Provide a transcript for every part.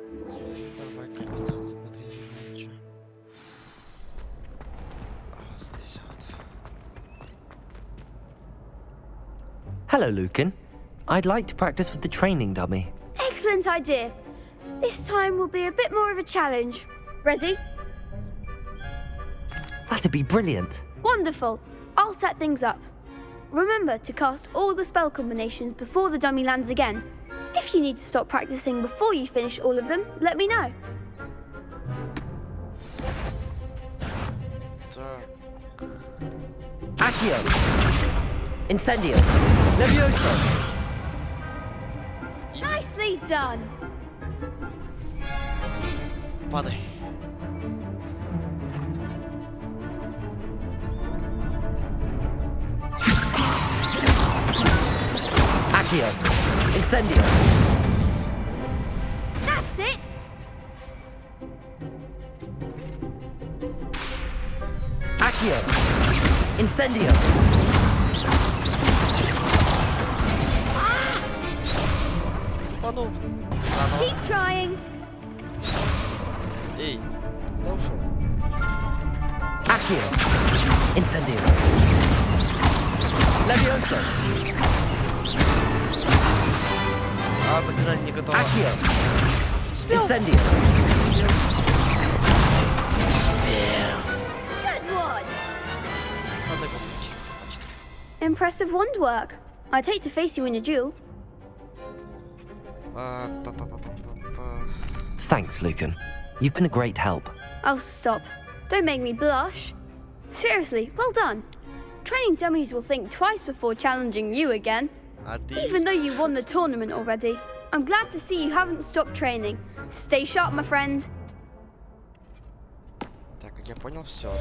Давай комбинации потренируем. Чё? А, здесь вот. Hello, Lucan. I'd like to practice with the training dummy. Excellent idea. This time will be a bit more of a challenge. Ready? That'd be brilliant. Wonderful. I'll set things up. Remember to cast all the spell combinations before the dummy lands again. If you need to stop practicing before you finish all of them, let me know. Так. Accio. Incendio. Levioso. Nicely done. Падай. Accio. Incendio. That's it. Accio. Incendio. Тупанул. Заново. Keep trying. Эй, куда ушел? Accio. Incendio. Levioso. А, заклинание не готово. Accio. Incendio. Good one. С одной попытки. Значит, Impressive wand work. I'd hate to face you in a duel. па-па-па-па-па-па. Thanks, Lucan. You've been a great help. Oh, stop. Don't make me blush. Seriously, well done. Training dummies will think twice before challenging you again. А ты... Even though you won the tournament already, I'm glad to see you haven't stopped training. Stay sharp, my friend. Так, как я понял, все, да?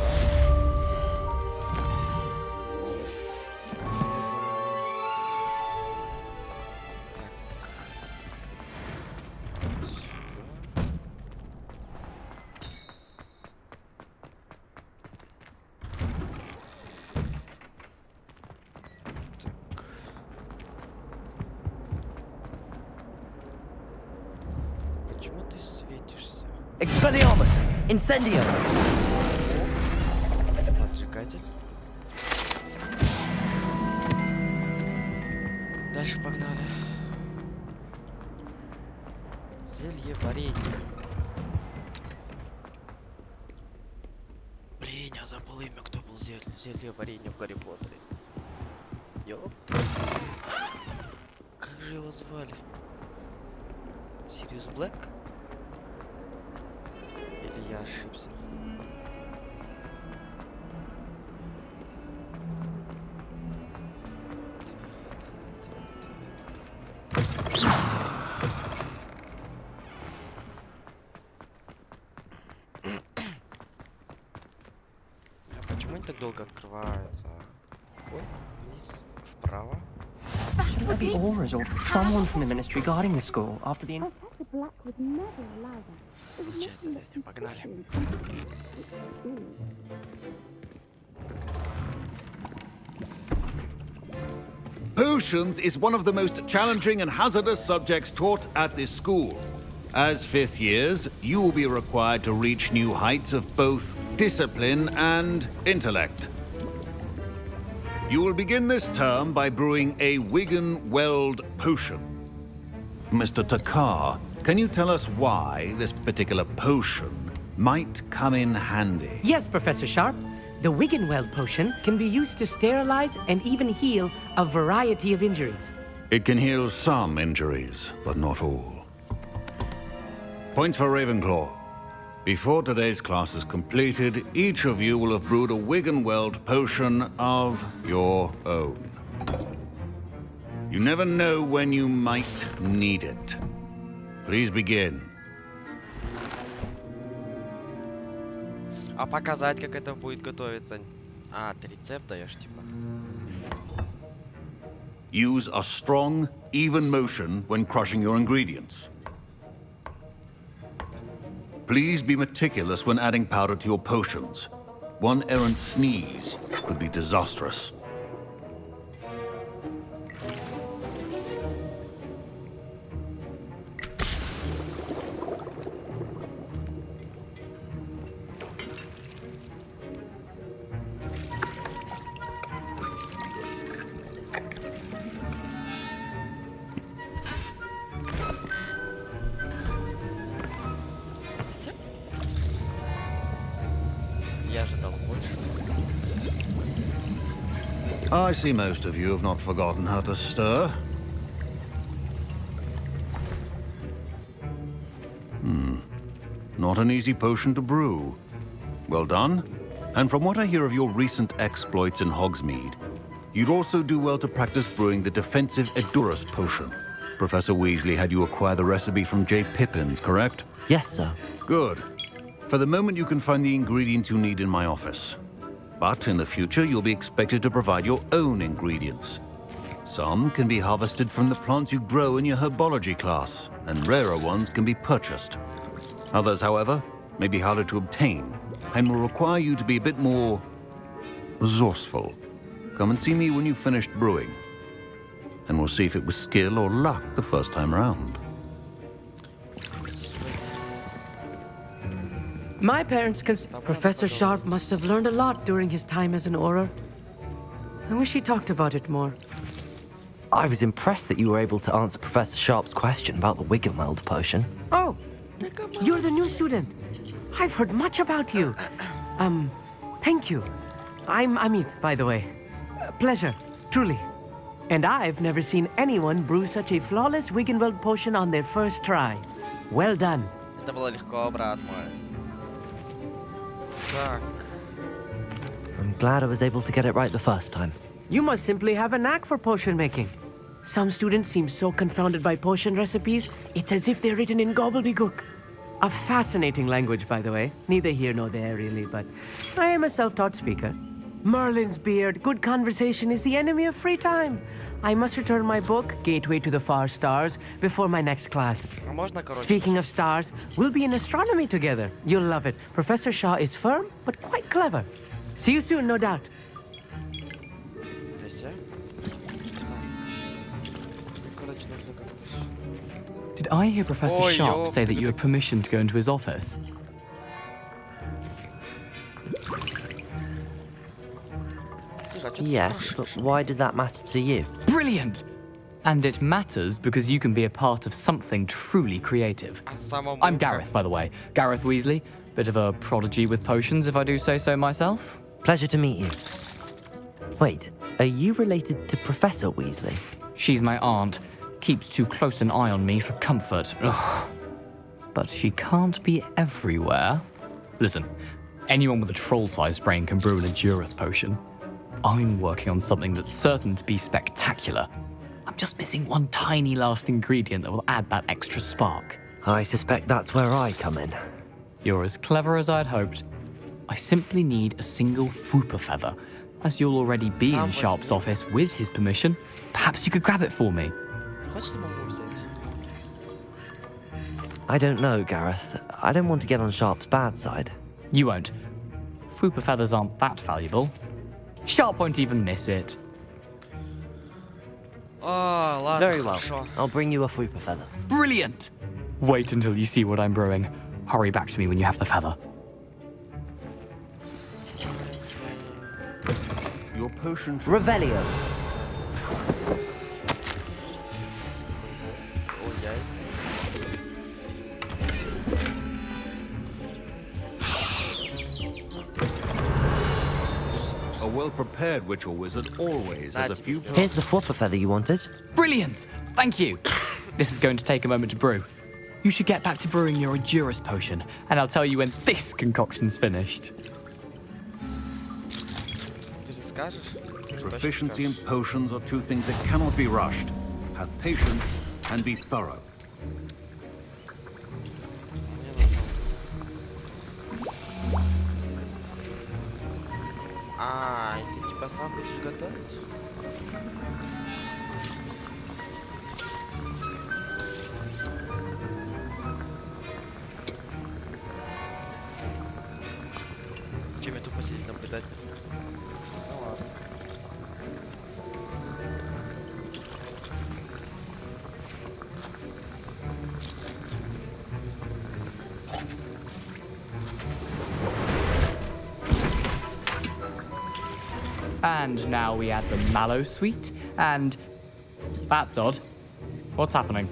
Почему ты светишься? Expelliarmus. Incendio. Поджигатель. Дальше погнали. Зелье варенье. Блин, я забыл имя, кто был зелье варенье в Гарри Поттере. Ёп. Как же его звали? Сириус Блэк? Или я ошибся? А почему они так долго открываются? Ой, вниз, вправо. The Aurors or someone from the ministry guarding the school after the... Получается задание, погнали. Potions is one of the most challenging and hazardous subjects taught at this school. As fifth years, you will be required to reach new heights of both discipline and intellect. You will begin this term by brewing a Wigan-Weld potion. Mr. Takar, can you tell us why this particular potion might come in handy? Yes, Professor Sharp. The Wiggenweld potion can be used to sterilize and even heal a variety of injuries. It can heal some injuries, but not all. Point for Ravenclaw. Before today's class is completed, each of you will have brewed a Wiggenweld potion of your own. You never know when you might need it. Please begin. А показать, как это будет готовиться? А, ты рецепт даешь, типа. Use a strong, even motion when crushing your ingredients. Please be meticulous when adding powder to your potions. One errant sneeze could be disastrous. больше. I see most of you have not forgotten how to stir. Not an easy potion to brew. Well done. And from what I hear of your recent exploits in Hogsmeade, you'd also do well to practice brewing the defensive Edurus potion. Professor Weasley had you acquire the recipe from J. Pippins, correct? Yes, sir. Good. For the moment, you can find the ingredients you need in my office. But in the future, you'll be expected to provide your own ingredients. Some can be harvested from the plants you grow in your herbology class, and rarer ones can be purchased. Others, however, may be harder to obtain, and will require you to be a bit more resourceful. Come and see me when you've finished brewing, and we'll see if it was skill or luck the first time round. My parents Professor Sharp must have learned a lot during his time as an Auror. I wish he talked about it more. I was impressed that you were able to answer Professor Sharp's question about the Wiggenweld potion. Oh, you're the new student. I've heard much about you. Thank you. I'm Amit, by the way. Pleasure, truly. And I've never seen anyone brew such a flawless Wiggenweld potion on their first try. Well done. Это было легко, брат мой. Так. I'm glad I was able to get it right the first time. You must simply have a knack for potion making. Some students seem so confounded by potion recipes, it's as if they're written in gobbledygook. A fascinating language, by the way. Neither here nor there, really, but I am a self-taught speaker. Merlin's beard, good conversation is the enemy of free time. I must return my book, Gateway to the Far Stars, before my next class. А можно, короче? Speaking of stars, we'll be in astronomy together. You'll love it. Professor Shaw is firm, but quite clever. See you soon, no doubt. Здесь, Так. Короче, нужно как-то... Did I hear Professor Ой, Sharp say that you had ёптэ. permission to go into his office? Слушай, а чё ты Yes, but спрашиваешь? why does that matter to you? Brilliant! And it matters because you can be a part of something truly creative. А самому I'm как? Gareth, by the way. Gareth Weasley. Bit of a prodigy with potions, if I do say so myself. Pleasure to meet you. Wait, are you related to Professor Weasley? She's my aunt. Keeps too close an eye on me for comfort. Ugh. But she can't be everywhere. Listen, anyone with a troll-sized brain can brew an Edurus potion. I'm working on something that's certain to be spectacular. I'm just missing one tiny last ingredient that will add that extra spark. I suspect that's where I come in. You're as clever as I'd hoped. I simply need a single Fwooper feather. As you'll already be in Sharp's office with his permission, perhaps you could grab it for me. Хочешь самому взять? I don't know, Gareth. I don't want to get on Sharp's bad side. You won't. Fwooper feathers aren't that valuable. Sharp won't even miss it. А, ладно, Very well. хорошо. I'll bring you a Fwooper feather. Brilliant! Wait until you see what I'm brewing. Hurry back to me when you have the feather. Your potion should... Revelio. О, яйца. A well-prepared witch or wizard always has a That's- few... Here's the Fwooper feather you wanted. Brilliant! Thank you! This is going to take a moment to brew. You should get back to brewing your Edurus potion, and I'll tell you when this concoction's finished. Ты же скажешь? Ты же точно Proficiency in скажешь. potions are two things that cannot be rushed. Have patience and be thorough. А, и ты типа сам будешь готовить? Чем я тупо сидеть наблюдать? Ну ладно. And now we add the mallow sweet, and... That's odd. What's happening?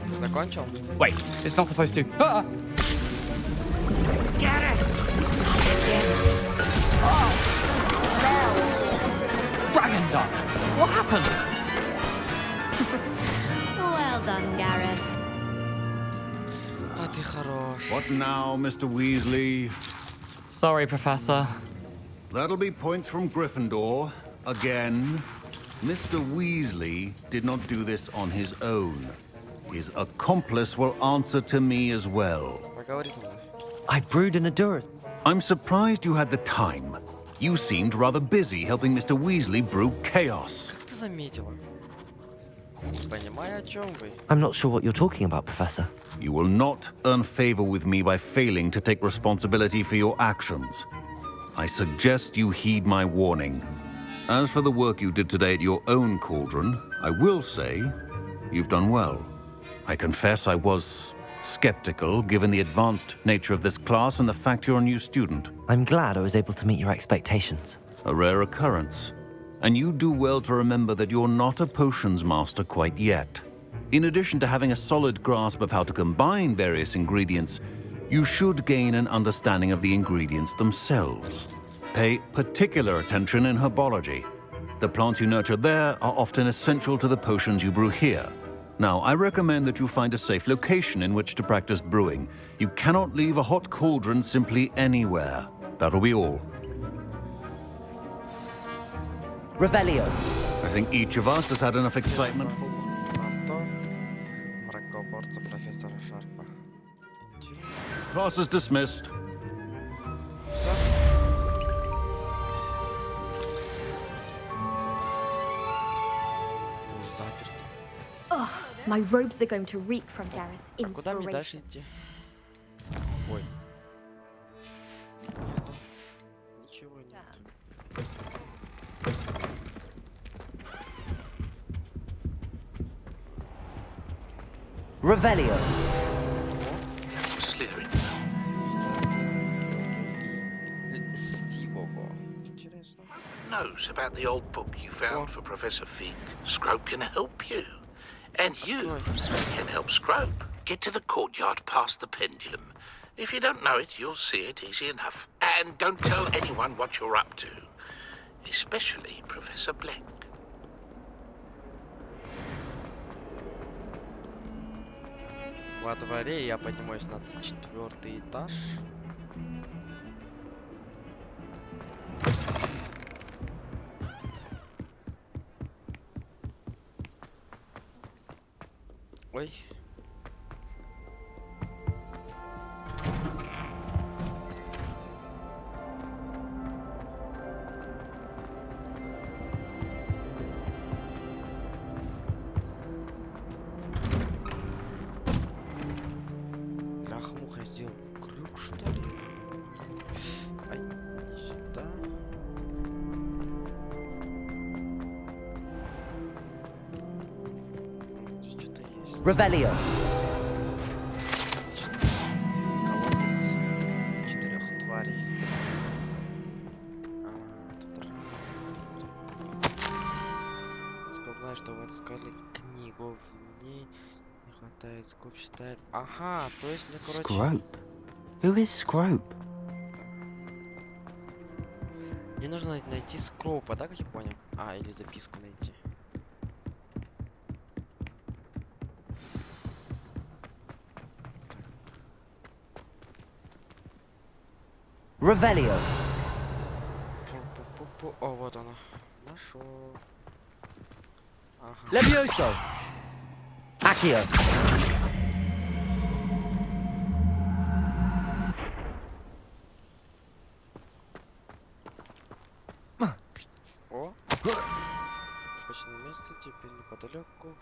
Ты закончил? Wait, it's not supposed to... Ah! start. What happened? Well done, Gareth. А ты хорош. What now, Mr. Weasley? Sorry, Professor. That'll be points from Gryffindor. Again. Mr. Weasley did not do this on his own. His accomplice will answer to me as well. Поговори со мной. I brewed an Adurus. I'm surprised you had the time. You seemed rather busy helping Mr. Weasley brew chaos. Как ты заметила? Не понимаю, о чем вы. I'm not sure what you're talking about, Professor. You will not earn favor with me by failing to take responsibility for your actions. I suggest you heed my warning. As for the work you did today at your own cauldron, I will say you've done well. I confess I was skeptical, given the advanced nature of this class and the fact you're a new student. I'm glad I was able to meet your expectations. A rare occurrence. And you do well to remember that you're not a potions master quite yet. In addition to having a solid grasp of how to combine various ingredients, you should gain an understanding of the ingredients themselves. Pay particular attention in herbology. The plants you nurture there are often essential to the potions you brew here. Now, I recommend that you find a safe location in which to practice brewing. You cannot leave a hot cauldron simply anywhere. That'll be all. Revelio. I think each of us has had enough excitement. Антон, мракоборца профессора Шарпа. Интересно. Class is dismissed. Всё? Уж заперто. My robes are going to reek from Gareth's А куда мне дальше inspiration. идти? Ой. Нету. Ничего нет. Revelio. Стивого. Интересно. Knows about the old book you found for Professor Fig. Scrope can help you. And you can help Scrope. Get to the courtyard past the pendulum. If you don't know it, you'll see it easy enough. And don't tell anyone what you're up to. Especially Professor Black. Во дворе я поднимаюсь на 4-й этаж. Ой. Бляха-муха, я сделал крюк, что ли? Ай, не сюда. Здесь что-то есть. Revelio. Колодец 4 тварей. Тут раз, скобная, что вы отыскали книгу, в ней не хватает, скоб считает. Ага, то есть мне, короче... Scrope. Who is Scrope? Мне нужно найти скропа, да, как я понял? А, или записку найти. Revelio. Пу-пу-пу-пу. О, вот она. Нашел. Ага. Levioso. Accio. О! Точное место, теперь неподалеку.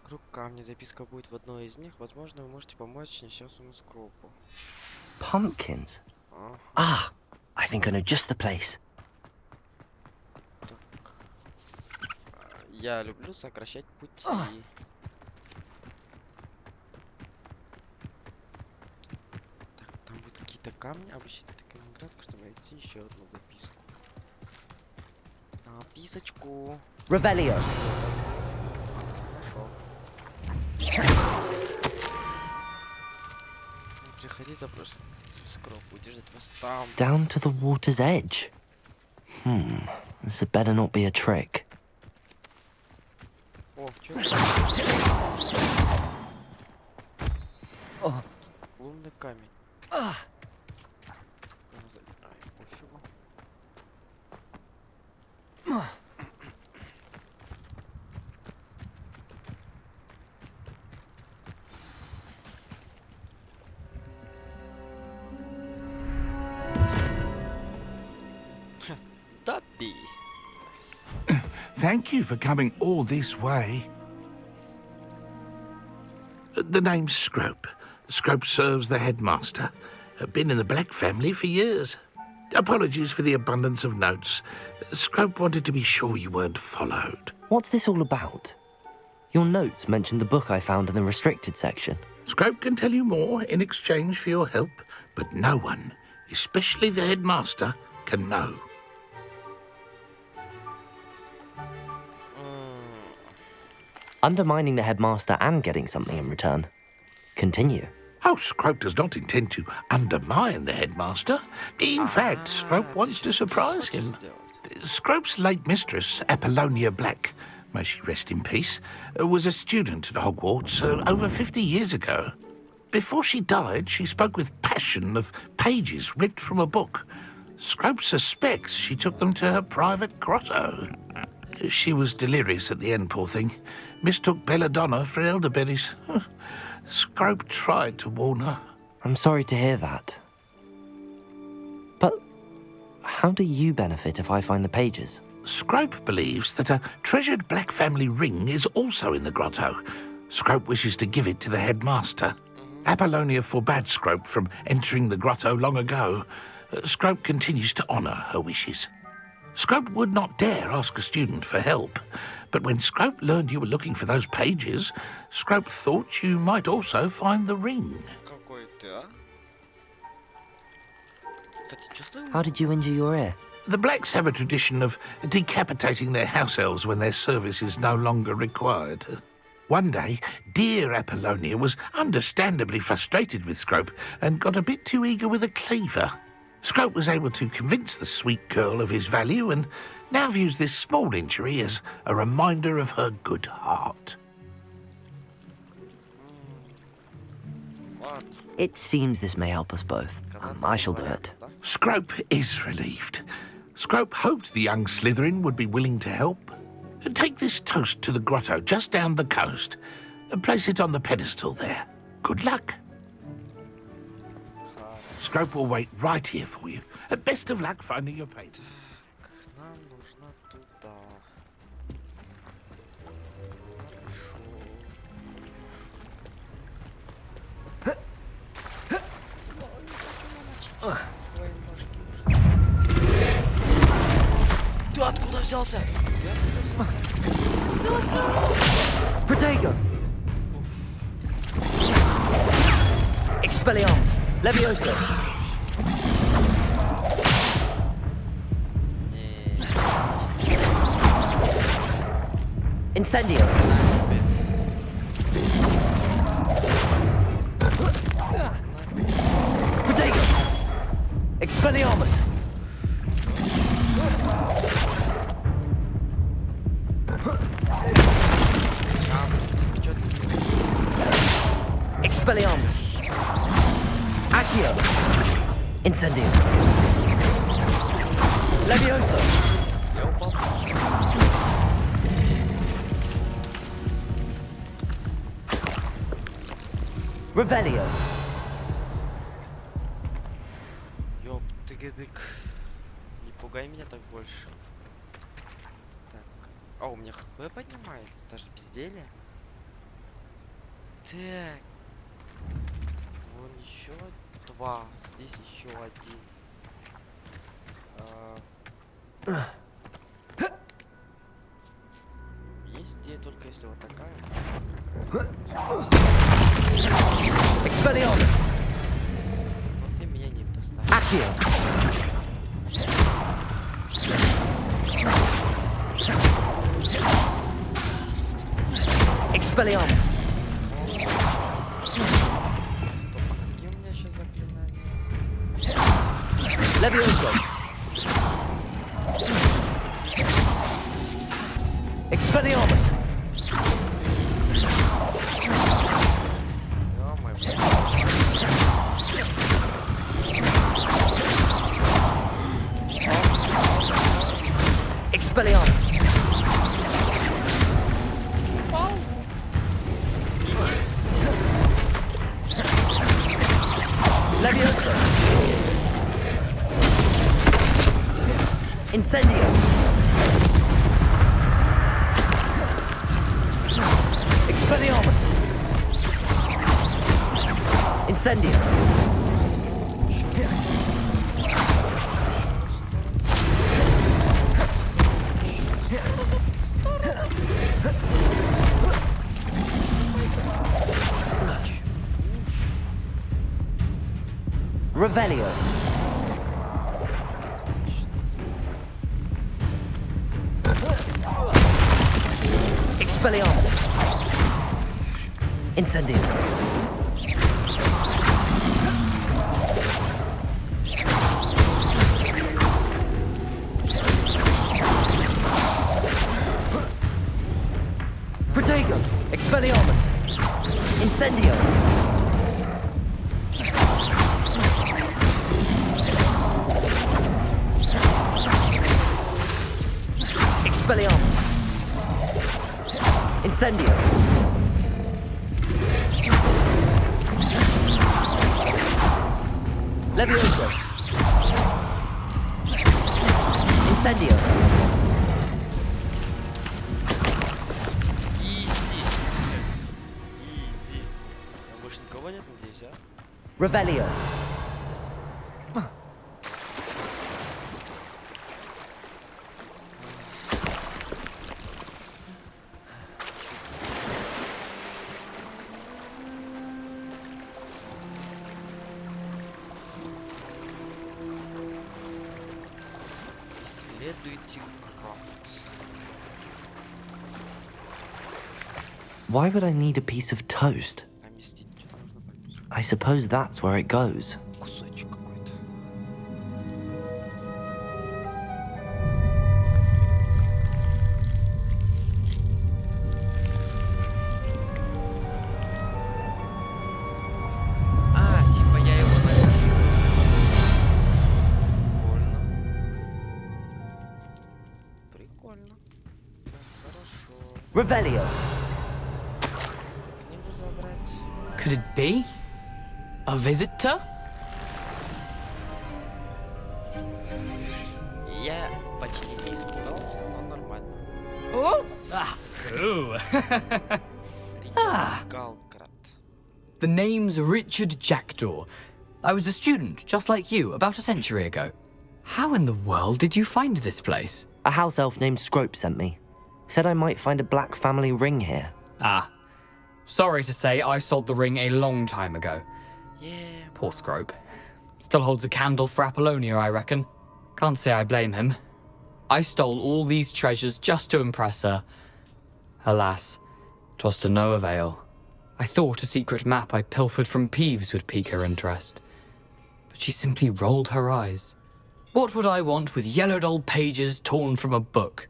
Круг камня. Записка будет в одной из них. Возможно, вы можете помочь несчастному скропу. Pumpkins. Ага. Ah, I think I know just the place. Так. Я люблю сокращать пути. Так, там будут какие-то камни. Обыщите такую градку, чтобы найти еще одну записку. Записочку. Revelio. Нашел. Приходи за прошлым. Скроп будет ждать вас там. Down to the water's edge. This had better not be a trick. чё? Лунный камень. Ай, пофигу. Добби. Thank you for coming all this way. The name's Scrope. Scrope serves the headmaster. Been in the Black family for years. Apologies for the abundance of notes. Scrope wanted to be sure you weren't followed. What's this all about? Your notes mentioned the book I found in the restricted section. Scrope can tell you more in exchange for your help, but no one, especially the headmaster, can know. Undermining the headmaster and getting something in return. Continue. Oh, Scrope does not intend to undermine the headmaster. In fact, Scrope wants to surprise him. Scrope's late mistress, Apollonia Black, may she rest in peace, was a student at Hogwarts over 50 years ago. Before she died, she spoke with passion of pages ripped from a book. Scrope suspects she took them to her private grotto. She was delirious at the end, poor thing. Mistook belladonna for elderberries. Scrope tried to warn her. I'm sorry to hear that. But how do you benefit if I find the pages? Scrope believes that a treasured Black family ring is also in the grotto. Scrope wishes to give it to the headmaster. Apollonia forbade Scrope from entering the grotto long ago. Scrope continues to honour her wishes. Scrope would not dare ask a student for help, but when Scrope learned you were looking for those pages, Scrope thought you might also find the ring. Какой ты, а? Кстати, чувствую... How did you injure your ear? The Blacks have a tradition of decapitating their house elves when their service is no longer required. One day, dear Apollonia was understandably frustrated with Scrope and got a bit too eager with a cleaver. Scrope was able to convince the sweet girl of his value and now views this small injury as a reminder of her good heart. It seems this may help us both. I shall do it. Scrope is relieved. Scrope hoped the young Slytherin would be willing to help. Take this toast to the grotto just down the coast and place it on the pedestal there. Good luck. Scrope will wait right here for you. Best of luck finding your page. Нам нужно туда. Свои ножки уже. Ты откуда взялся? Я откуда взялся? Protego! Expelliarmus! Levioso! Incendio! Protego! Expelliarmus! Expelliarmus! Accio! Incendio! Levioso! Revelio! Ёп, ты гыдык. Не пугай меня так больше. Так. А, у меня хп поднимается, даже без зелья. Так. Вон еще два. Здесь еще один. Есть идея только если вот такая. Expelliarmus! Вот ты меня не достанешь. Accio! Expelliarmus! Стоп, а какие у меня сейчас заклинания? Levioso! Expelliarmus! Expelliarmus. Leviosa. Incendio. Expelliarmus. Incendio. Revelio. Expelliarmus. Incendio. Protego. Expelliarmus. Incendio. Expelliarmus. Incendio. Levioso. Incendio. Изи. Там больше никого нет, надеюсь, а? Revelio. Исследуйте Хогвартс. Why would I need a piece of toast? Поместить. Что-то нужно поместить. I suppose that's where it goes. Кусочек какой-то. А, типа я его нахожу. Прикольно. Прикольно. Так, хорошо. Revelio. Книгу забрать. Could it be? A visitor? Я почти не испугался, но нормально. Oh! Ah. Ooh. Ричард Галкрат. The name's Richard Jackdaw. I was a student, just like you, about a century ago. How in the world did you find this place? A house elf named Scrope sent me. Said I might find a black family ring here. Ah. Sorry to say, I sold the ring a long time ago. Yeah. Poor Scrope. Still holds a candle for Apollonia, I reckon. Can't say I blame him. I stole all these treasures just to impress her. Alas, 'twas to no avail. I thought a secret map I pilfered from Peeves would pique her interest. But she simply rolled her eyes. What would I want with yellowed old pages torn from a book?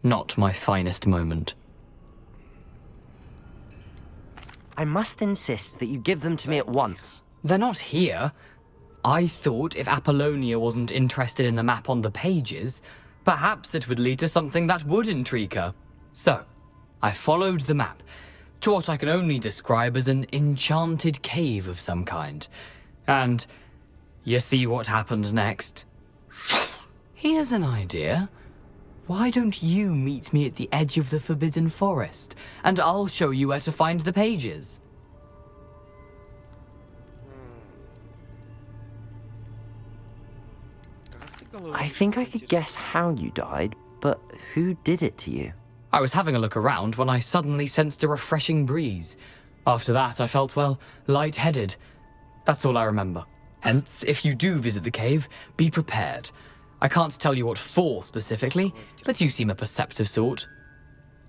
Not my finest moment. I must insist that you give them to me at once. They're not here. I thought if Apollonia wasn't interested in the map on the pages, perhaps it would lead to something that would intrigue her. So, I followed the map to what I can only describe as an enchanted cave of some kind. And you see what happened next? Here's an idea. Why don't you meet me at the edge of the Forbidden Forest, and I'll show you where to find the pages? I think I could guess how you died, but who did it to you? I was having a look around when I suddenly sensed a refreshing breeze. After that, I felt, well, lightheaded. That's all I remember. Hence, if you do visit the cave, be prepared. I can't tell you what for specifically, but you seem a perceptive sort.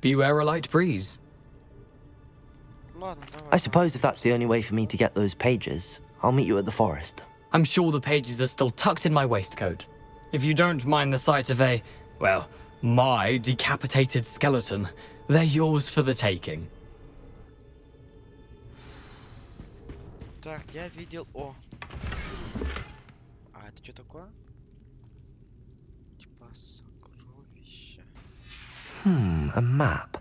Beware a light breeze. I suppose if that's the only way for me to get those pages, I'll meet you at the forest. I'm sure the pages are still tucked in my waistcoat. If you don't mind the sight of a, well, my decapitated skeleton, they're yours for the taking. Так, я видел... О! А это что такое? Типа сокровищ... A map.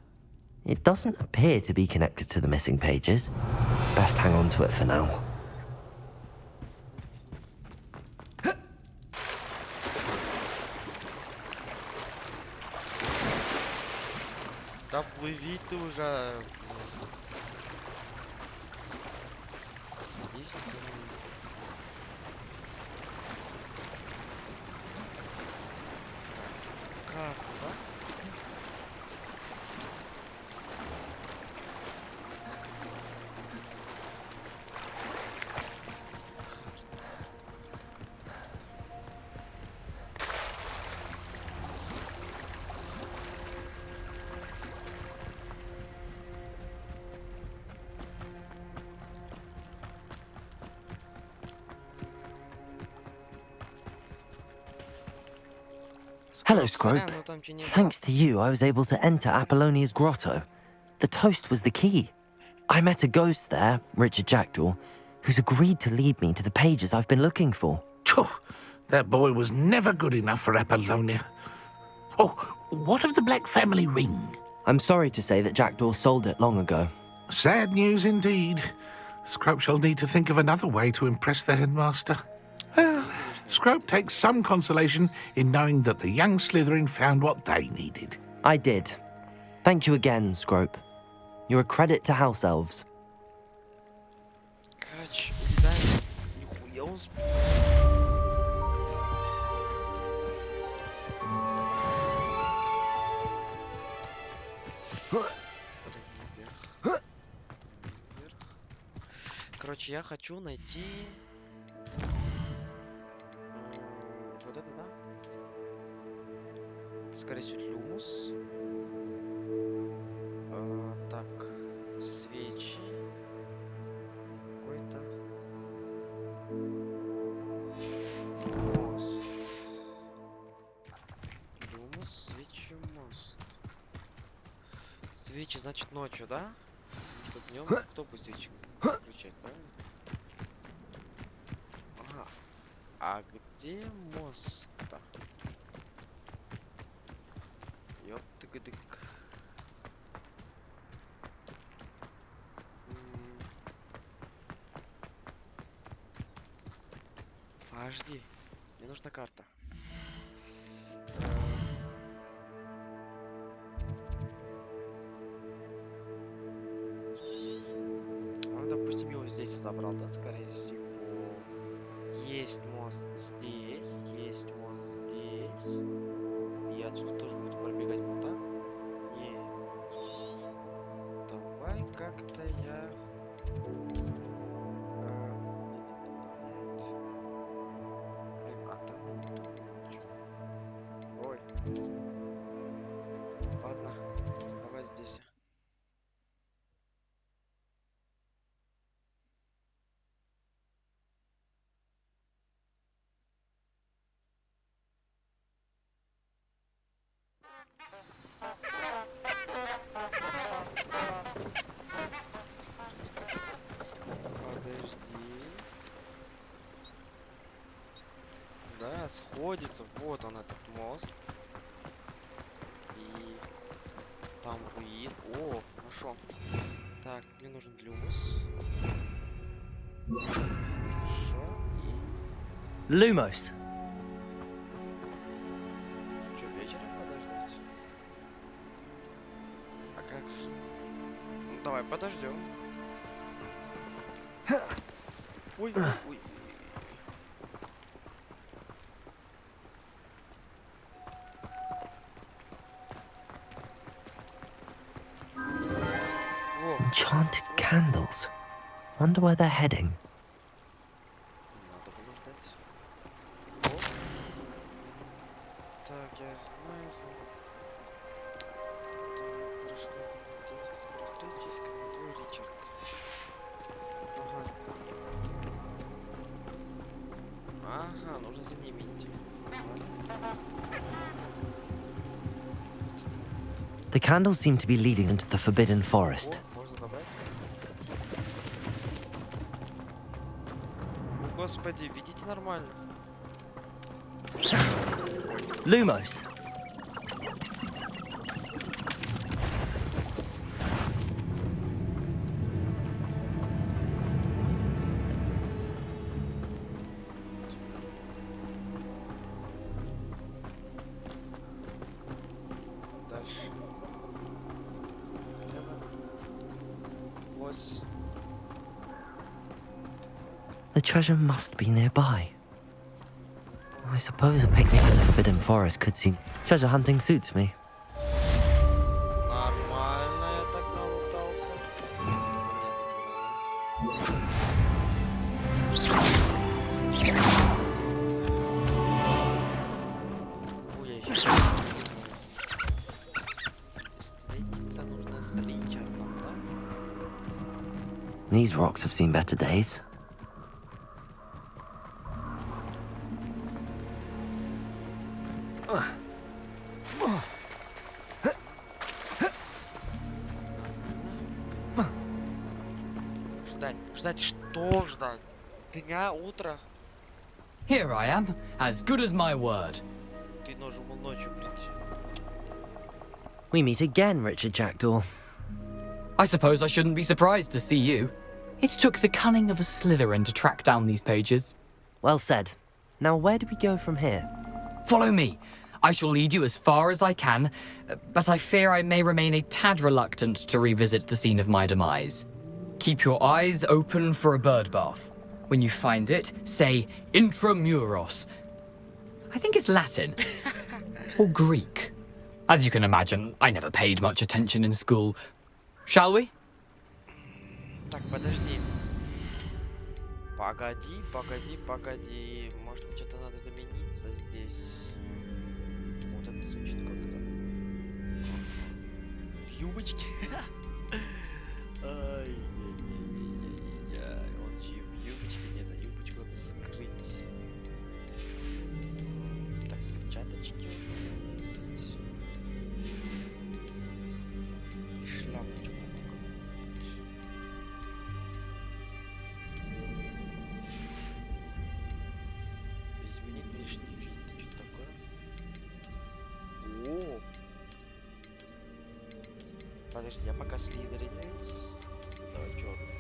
It doesn't appear to be connected to the missing pages. Best hang on to it for now. Да плыви ты уже. Как, да? Hello, Scrope. Thanks to you, I was able to enter Apollonia's grotto. The toast was the key. I met a ghost there, Richard Jackdaw, who's agreed to lead me to the pages I've been looking for. Phew, that boy was never good enough for Apollonia. Oh, what of the Black family ring? I'm sorry to say that Jackdaw sold it long ago. Sad news indeed. Scrope shall need to think of another way to impress the headmaster. Scrope takes some consolation in knowing that the young Slytherin found what they needed. I did. Thank you again, Scrope. You're a credit to House Elves. Кач, да, нихуя он Короче, я хочу найти вот это, да? Это, скорее всего, люмус. Так, свечи. Какой-то мост. Люмус, свечи, мост. Свечи, значит, ночью, да? Что днем кто бы свечи включать, правильно? Ага. А где мост-то? Ёптык-дык. Подожди, мне нужна карта. Он, допустим, его здесь забрал, да, скорее всего. Есть мост здесь, есть мост здесь. И отсюда тоже буду пробегать вот так. Не. Давай как-то я... Ой. Ладно, давай здесь. Подожди. Да, сходится. Вот он, этот мост. И там руин. О, нашел. Так, мне нужен люмус. Хорошо. И... Lumos. Что, вечером подождать? А как же? Ну, давай подождем. Ой, ой, ой. Enchanted candles. Wonder where they're heading. Надо подождать. О. Так, я знаю. Так, хорошо, это действие скоро встречи, твой Ричард. Ага. Ага, нужно за ними идти. The candles seem to be leading into the Forbidden Forest. О, можно забрать? Господи, видите нормально. Lumos. Ось. The treasure must be nearby. I suppose a picnic in the Forbidden Forest could seem... Treasure hunting suits me. Нормально я так налутался. Встретиться нужно с Ричардом, да? These rocks have seen better days. Ждать, что ждать? Дня, утра? Here I am, as good as my word. Ты должен был ночью прийти. We meet again, Richard Jackdaw. I suppose I shouldn't be surprised to see you. It took the cunning of a Slytherin to track down these pages. Well said. Now where do we go from here? Follow me. I shall lead you as far as I can, but I fear I may remain a tad reluctant to revisit the scene of my demise. Keep your eyes open for a bird bath. When you find it, say intramuros. I think it's Latin. Or Greek. As you can imagine, I never paid much attention in school. Shall we? Так, подожди. Погоди. Может, что-то надо замениться здесь. Вот это звучит как-то. В юбочке. Ай-яй-яй-яй-яй. Он же в юбочке, нет, а юбочку надо скрыть. Так, перчаточки есть. И шляпочку какую-нибудь. Изменить внешний вид. Что такое? О! Подожди, я пока слизеринец. Давай черный.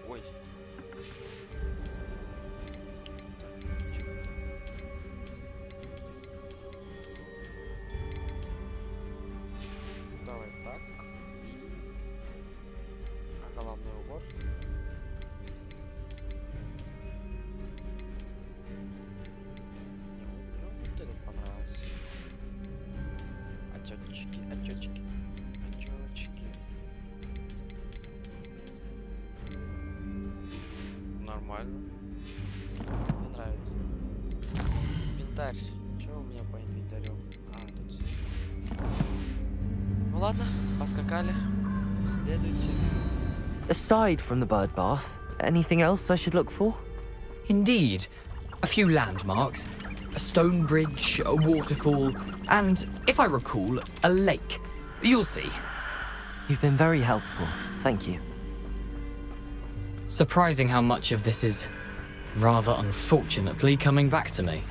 Ой. Так, что-то. Давай так. И... головной убор. Вот этот понравился. Отчетчики. Нормально. Мне нравится. Инвентарь. Что у меня по инвентарю? Тут всё. Ну ладно, поскакали. Следуйте. Aside from the bird bath, anything else I should look for? Indeed. A few landmarks. A stone bridge, a waterfall, and, if I recall, a lake. You'll see. You've been very helpful. Thank you. Surprising how much of this is, rather unfortunately, coming back to me.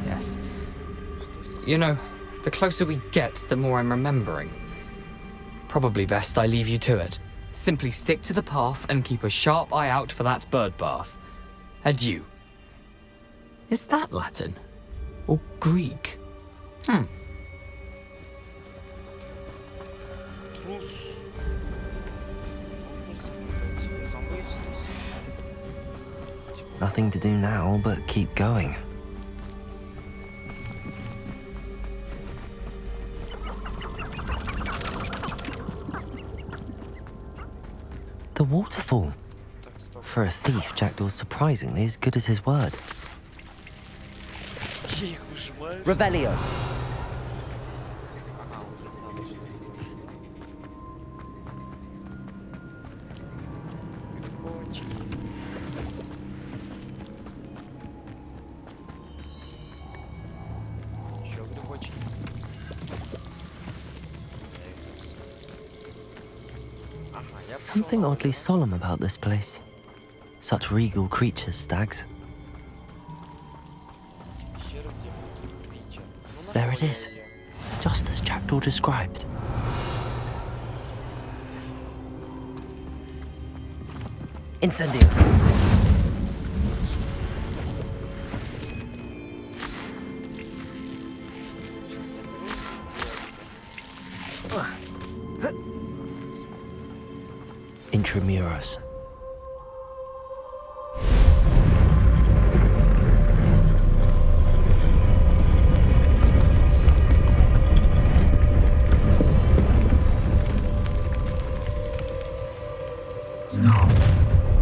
Yes. You know, the closer we get, the more I'm remembering. Probably best I leave you to it. Simply stick to the path and keep a sharp eye out for that bird bath. Adieu. Is that Latin? Or Greek? Трус. Nothing to do now but keep going. The waterfall. Так, стоп. For a thief, Jackdaw's surprisingly as good as his word. Я их выжимаю. Revelio. Ага, уже не надо же. Грибочки. Еще грибочки. Ага, я пошел Something на oddly озеро. solemn about this place. Such regal creatures, stags. Пещера, где будет притча. Ну, There нашел it я is. её. Just as Jackdaw described. Incendio. Сейчас соберу. Intramuros.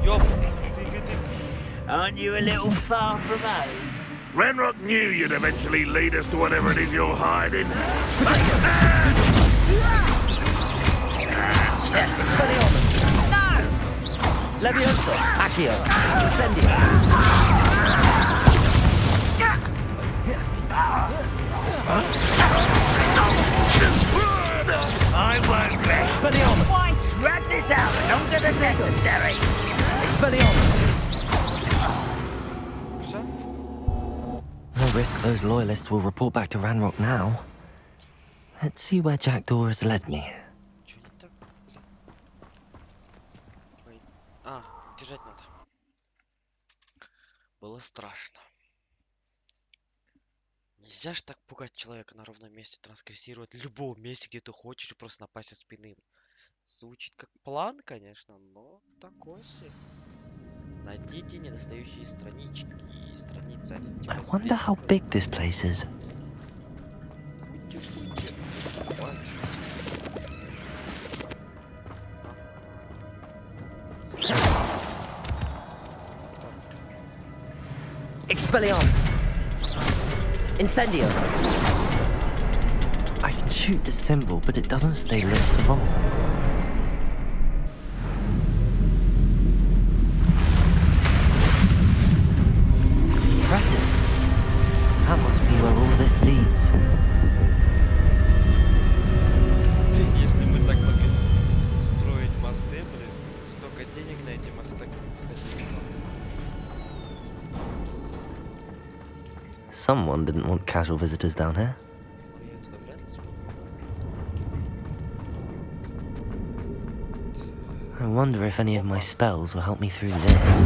Ёп! Aren't you a little far from home? Renrock knew you'd eventually lead us to whatever it is you're hiding. Expelliarmus. No! Levioso. Accio. Incendio. I won't rest. Expelliarmus. Why drag this out longer than necessary? Expelliarmus. Всё? No risk those loyalists will report back to Ranrock now. Let's see where Jackdaw has led me. Чё не так, блин? Ой. А, держать надо. Было страшно. Нельзя ж так пугать человека на ровном месте, трансгрессировать в любом месте, где ты хочешь, и просто напасть со спины. Звучит как план, конечно, но такой себе. Найдите недостающие странички и страницы. Они типа I wonder how big this place is. Expelliarmus. Incendio. I can shoot the symbol, but it doesn't stay lit for long. Impressive. That must be where all this leads. Блин, если мы так могли строить мосты, блин, столько денег на эти мосты так ходили. Someone didn't want casual visitors down here. Я туда вряд ли смогу. I wonder if any of my spells will help me through this.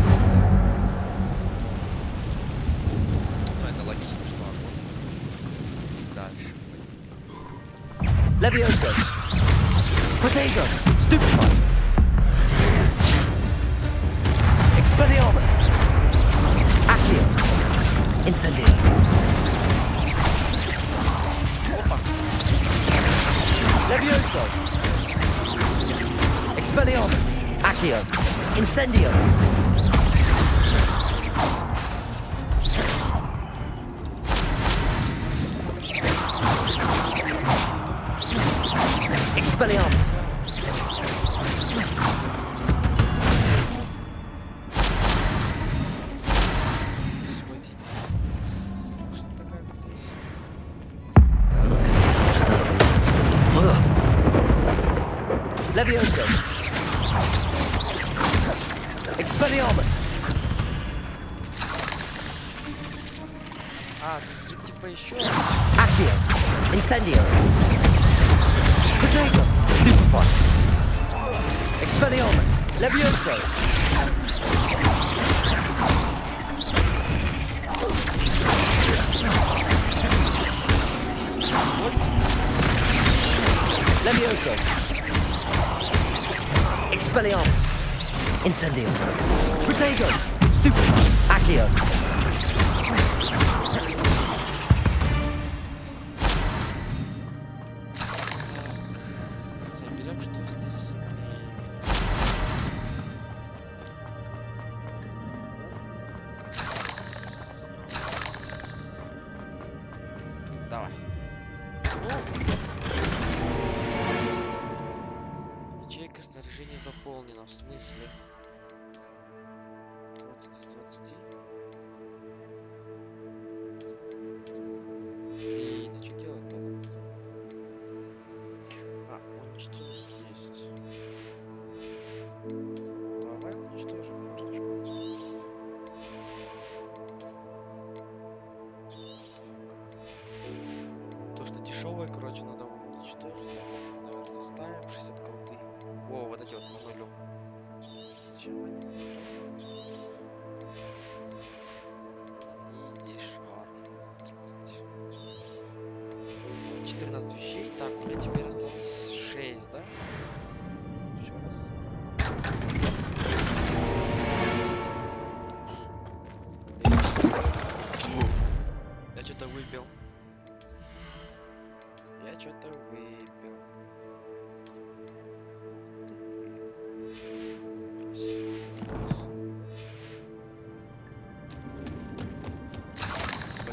Ну, это логично, что огонь. Дальше. Levioso. Protego. Stupefy. Expelliarmus. Accio. Incendio. Levioso. Expelliarmus. Accio. Incendio. Expelliarmus. Levioso. Expelliarmus. А, тут типа еще. Accio. Incendio. Protego. Stupefy. Expelliarmus. Levioso. Levioso. Expelliarmus. Incendio. Protego. Stupefy. Accio. Соберем, что здесь имеем. Давай. Ячейка снаряжения заполнена. В смысле? 20 из 20. Блин, а что делать надо? А, уничтожить есть. Давай уничтожим мордочку. Так. То, что дешевое, короче, надо уничтожить. Так, вот, наверное, ставим 60 голды. О, вот эти вот по нулю. Зачем они? И здесь шарф. 30. 14 вещей. Так, у меня теперь осталось что-то выбил.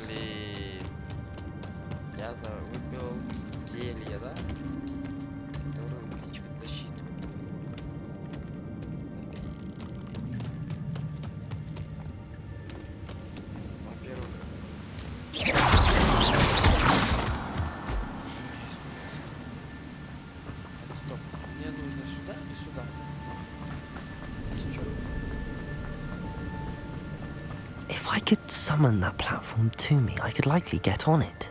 Блин. Я выпил зелье, да? Которое увеличивает защиту. Во-первых... Так, стоп. Мне нужно сюда или сюда? Здесь что? If I could summon that platform to me, I could likely get on it.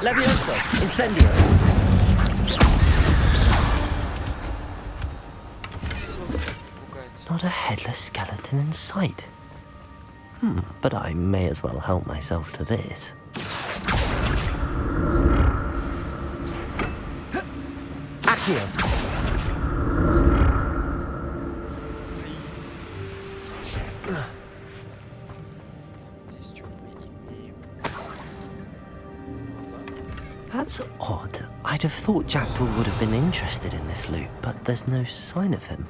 Levioso, incendio. Not a headless skeleton in sight. But I may as well help myself to this. Accio. Здесь что мы имеем? That's odd. I'd have thought Jackdaw would have been interested in this loot, but there's no sign of him.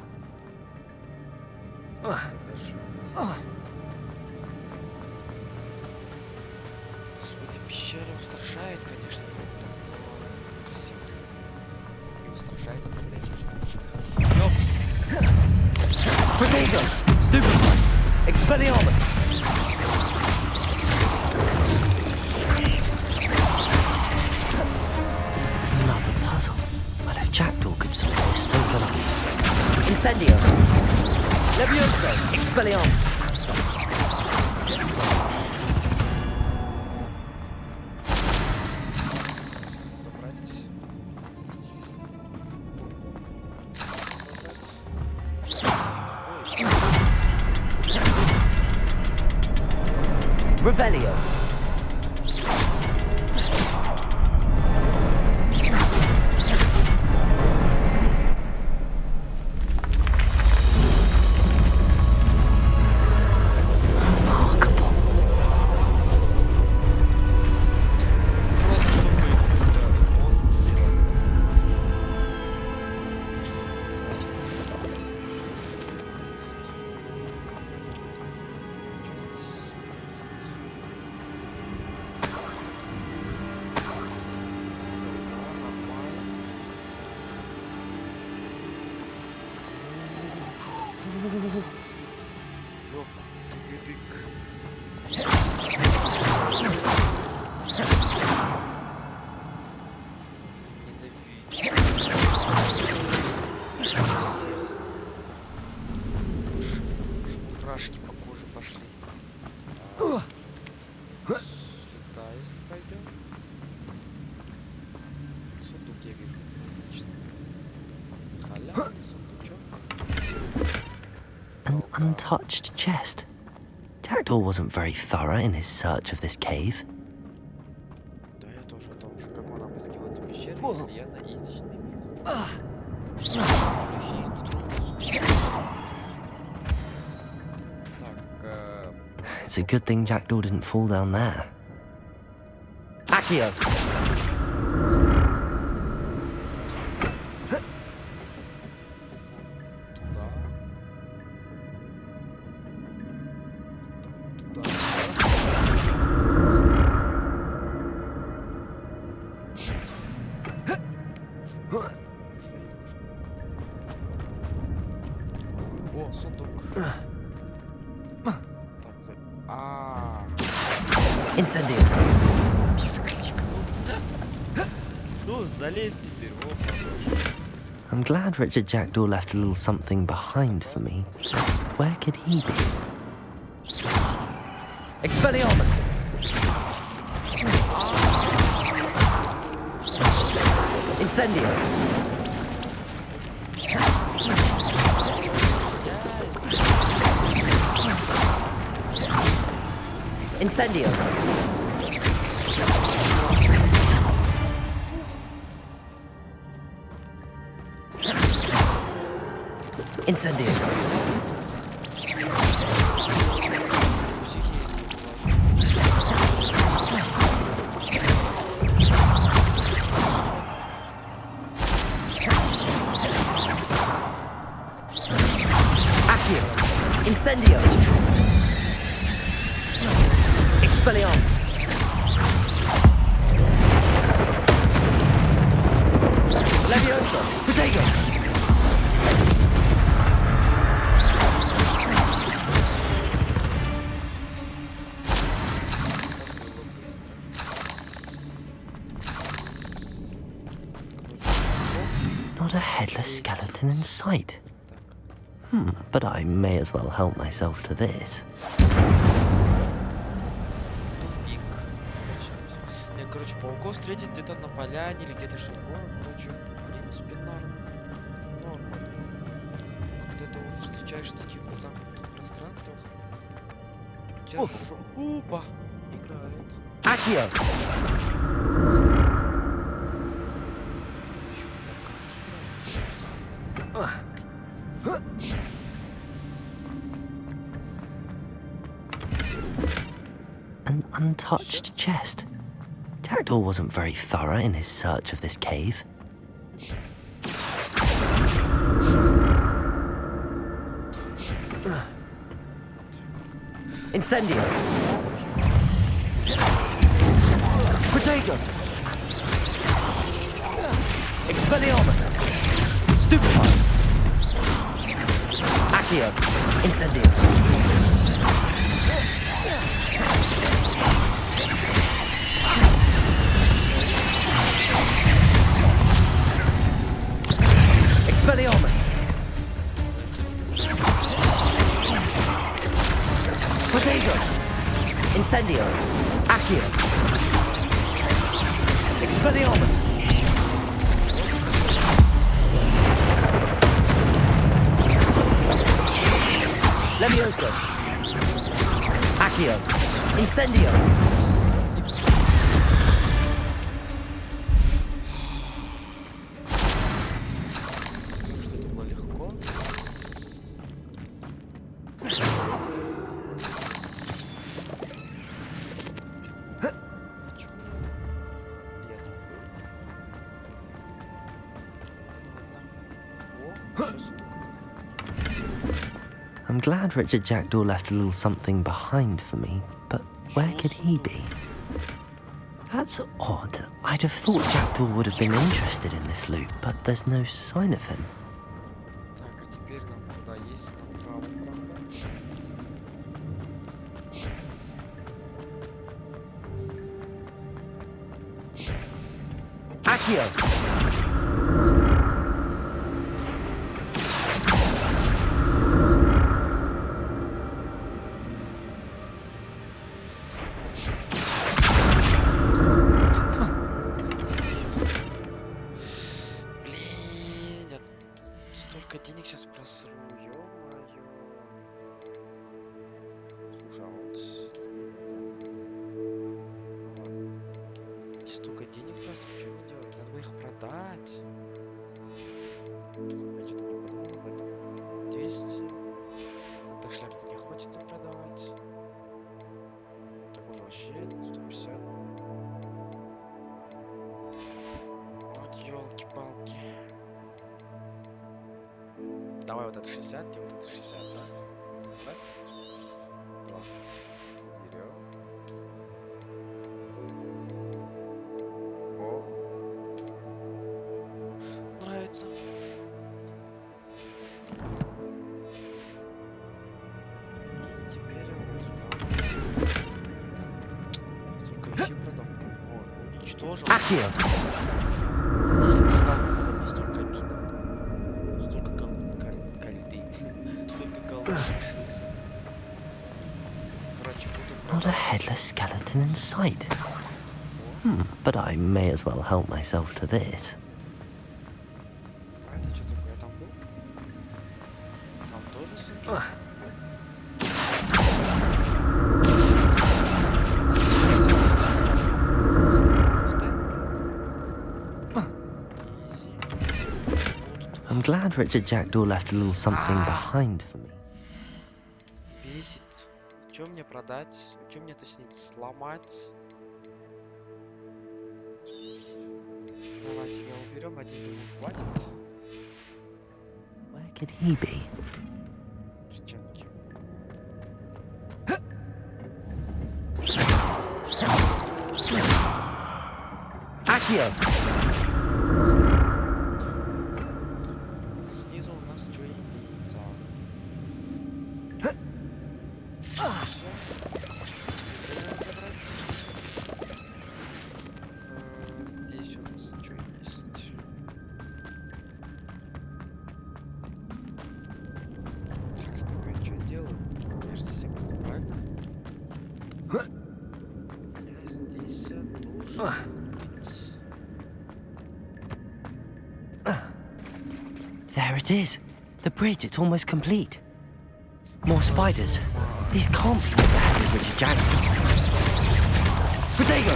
Господи, пещера устрашает, конечно, но красиво. И устрашает одновременно. Protego, stupid. Expelliarmus. Another puzzle. But if Jackdaw could solve this, so could I. Incendio. Levioso, Expelliarmus. Забрать. Revelio. Мурашки по коже пошли. Сюда, если пойдем. Сундук я вижу. Отлично. Халявный сундучок. An untouched chest. Jackdaw wasn't very thorough in his search of this cave. Да, я тоже о том же, как он обыскивал эту пещеру, если я на изичный миг. It's a good thing Jackdaw didn't fall down there. Accio. О, сундук. Так, Incendio. Пискликнул. Ну, залезь теперь, о, хорошо. I'm glad Richard Jackdaw left a little something behind for me. Where could he be? Expelliarmus. Incendio. Incendio. Incendio. Accio. Incendio. Expelliarmus. Levioso. Protego. Not a headless skeleton in sight. But I may as well help myself to this. Я, короче, пауков встретить где-то на поляне или где-то шагом. Короче, в принципе, нормально. Когда ты его встречаешь в таких вот замкнутых пространствах. Опа! Играет. Accio. An untouched chest. Jackdaw wasn't very thorough in his search of this cave. Incendio. Protego. Expelliarmus. Stupefy. Accio. Incendio. Expelliarmus. Protego. Incendio. Accio. Expelliarmus. Levioso. Accio. Incendio. Что-то было легко. I'm glad Richard Jackdaw left a little something behind for me, but where could he be? That's odd. I'd have thought Jackdaw would have been interested in this loot, but there's no sign of him. Так, а теперь нам куда есть? Направо проход. Accio! Денег сейчас просру, ё-моё. Слушай, а вот... Столько денег просру, что мне делать? Надо бы их продать. Я что-то не подумал об этом. 200. Так шляпу не хочется продавать. Такой вообще 150. Вот ёлки-палки. Давай вот это 60, и вот это 60, да? Раз, два. Берем. О. Нравится. И теперь я возьму. Столько вещей продам. О, уничтожил. Если продал, вот не столько обидно. Столько Not a headless skeleton in sight. But I may as well help myself to this. А это что такое? Там был? Там тоже сумки? I'm glad Richard Jackdaw left a little something behind for me. Бесит. Чё мне продать? Чё мне, точнее, сломать? Давай тебя уберем, один, думаю, хватит. Where could he be? Перчатки. Accio! Снизу у нас что имеется? Здесь у нас что есть? Так, с тобой что делаю? Я же здесь забыл, правильно? Здесь тоже. There it is. The bridge, it's almost complete. More spiders. These can't be what the heck is Richard Jackson. Potato!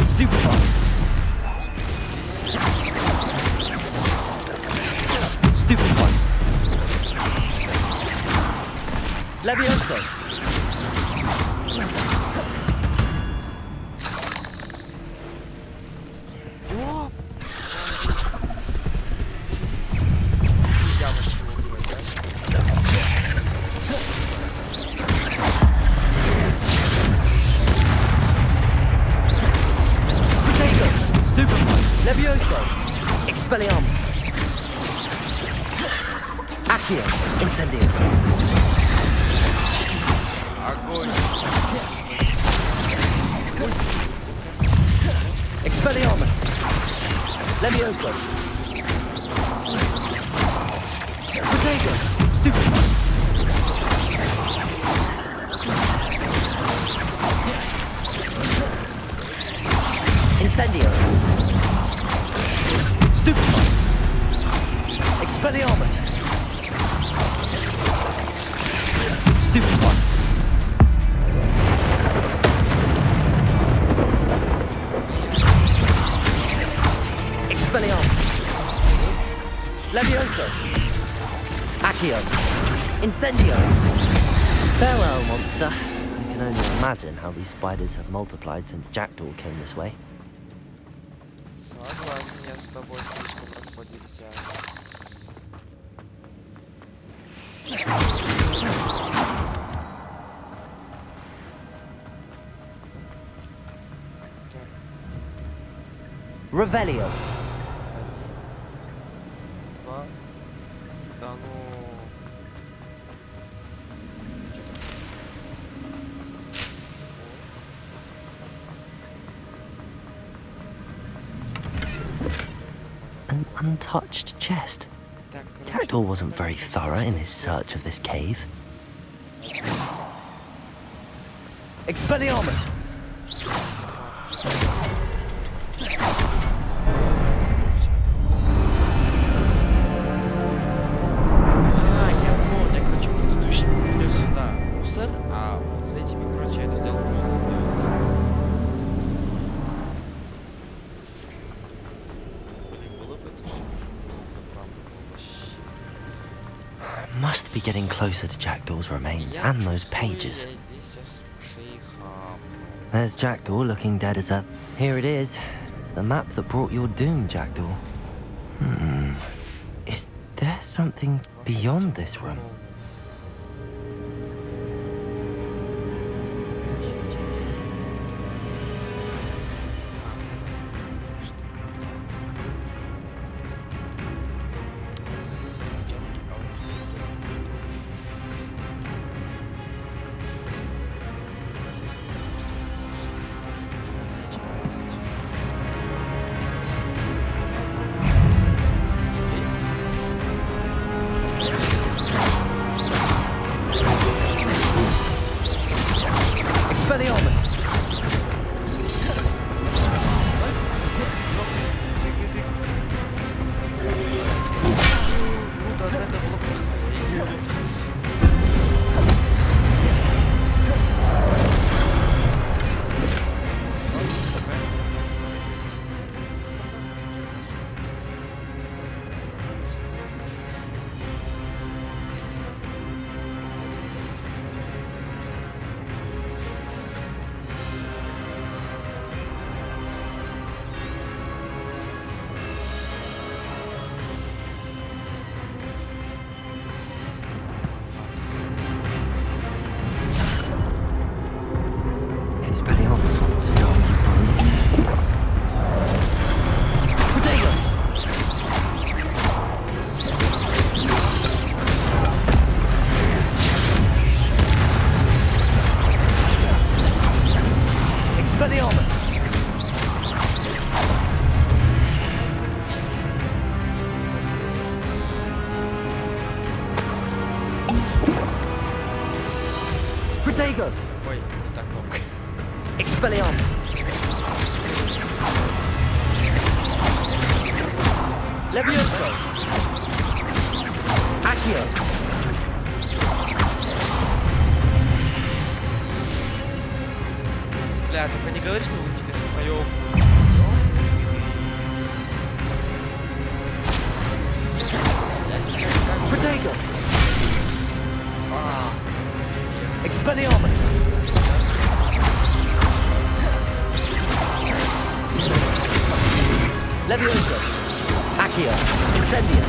Stupefy! Stupefy! Levioso! Levioso! Expelliarmus! Accio! Incendio! Огонь! Expelliarmus! Levioso! Potato! Stupefy! Incendio! Stupefy! Expelliarmus! Stupefy! Expelliarmus! Levioso! Accio! Incendio! Farewell, monster. I can only imagine how these spiders have multiplied since Jackdaw came this way. Согласен, я с тобой слишком расплодился. Revelio! Два. Да ну... An untouched chest. Jackdaw wasn't very thorough in his search of this cave. Expelliarmus! Я понял, короче, предыдущий принес сюда мусор, а вот с этими, короче, я это сделал просто. Must be getting closer to Jackdaw's remains and those pages. There's Jackdaw looking dead as a... Here it is. The map that brought your doom, Jackdaw. Is there something beyond this room? Protego! Ой, не так много. Expelliarmus! Levioso! Accio! Бля, только не говори, что вы теперь вдвоем. Protego! Expelliarmus! Levioso! Accio! Incendio!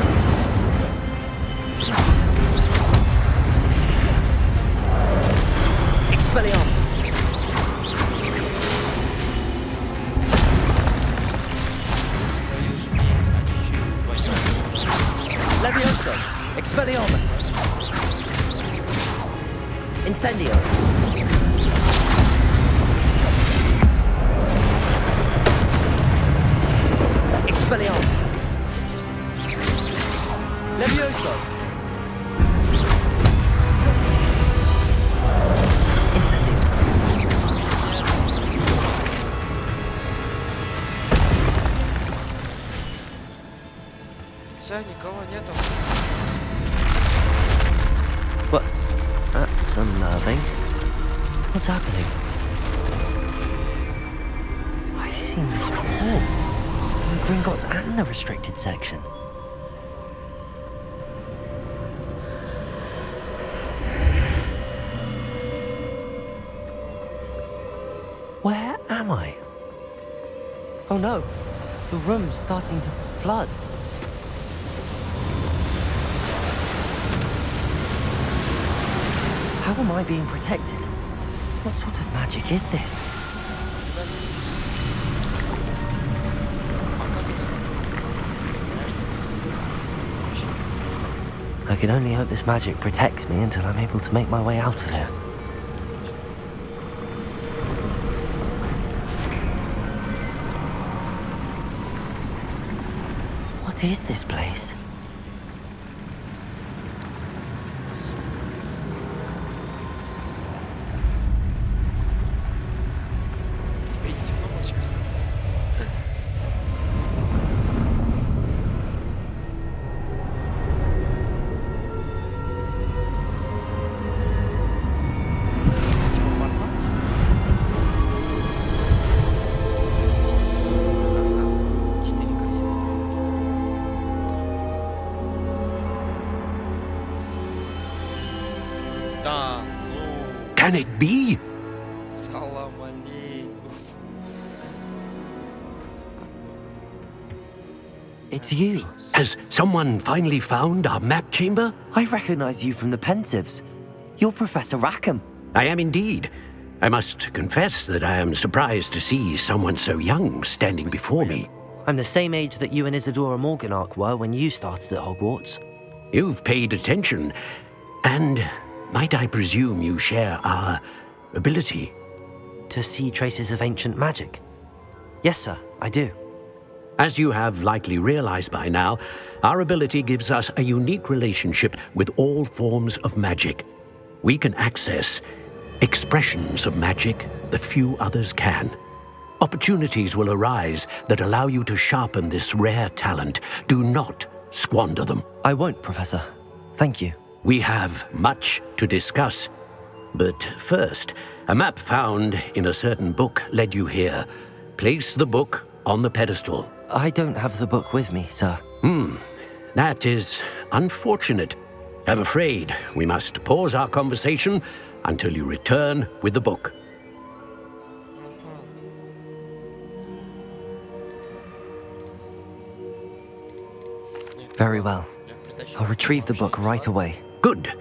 Expelliarmus! Levioso! Expelliarmus! Incendio! Expelliarmus! Levioso! Incendio! Все, никого нету. What? That's unnerving. What's happening? I've seen this before. In Gringotts and the restricted section. Where am I? Oh no, the room's starting to flood. How am I being protected? What sort of magic is this? I can only hope this magic protects me until I'm able to make my way out of here. What is this place? Тебе не темно, мальчик? Типа подвал? Ага, 4 картины. Да, ну, Can it be? салам алейкум. It's you. Has someone finally found our map chamber? I recognize you from the Pensieves. You're Professor Rackham. I am indeed. I must confess that I am surprised to see someone so young standing before me. I'm the same age that you and Isadora Morganach were when you started at Hogwarts. You've paid attention, and might I presume you share our ability? To see traces of ancient magic. Yes, sir, I do. As you have likely realized by now, our ability gives us a unique relationship with all forms of magic. We can access expressions of magic that few others can. Opportunities will arise that allow you to sharpen this rare talent. Do not squander them. I won't, Professor. Thank you. We have much to discuss. But first, a map found in a certain book led you here. Place the book on the pedestal. I don't have the book with me, sir. That is unfortunate. I'm afraid we must pause our conversation until you return with the book. Very well. I'll retrieve the book right away. Good.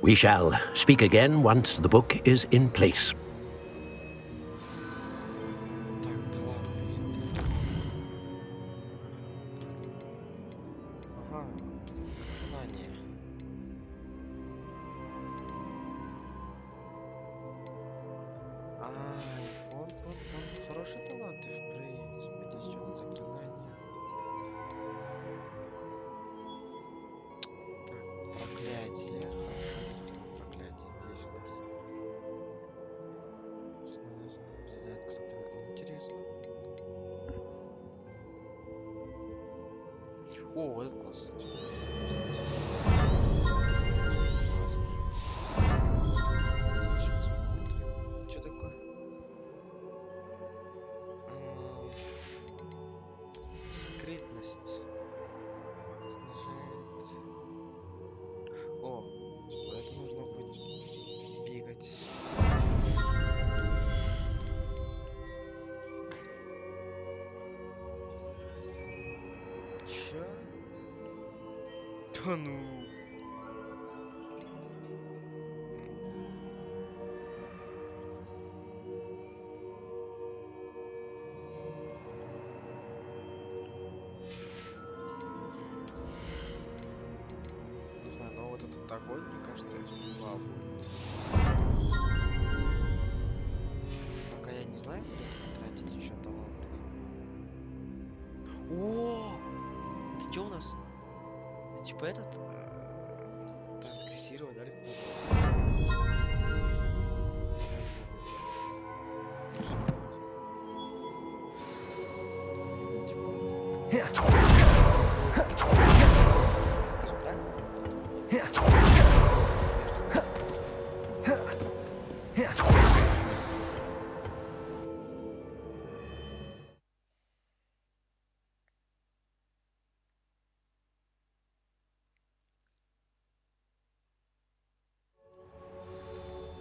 We shall speak again once the book is in place. Ага, заклинание. Он хороший талант, в принципе, здесь что-то заклинание. Так, проклятие. Хорошо, здесь проклятие. Здесь у нас О, вот этот класс. Что такое? Скрытность. Снижает. О, это нужно будет бегать. Чё? Да ну. Не знаю, но вот этот огонь, мне кажется, это два будет. Пока я не знаю, куда тратить еще таланты. О! Это что у нас? Это типа этот? Трансгрессировать, да?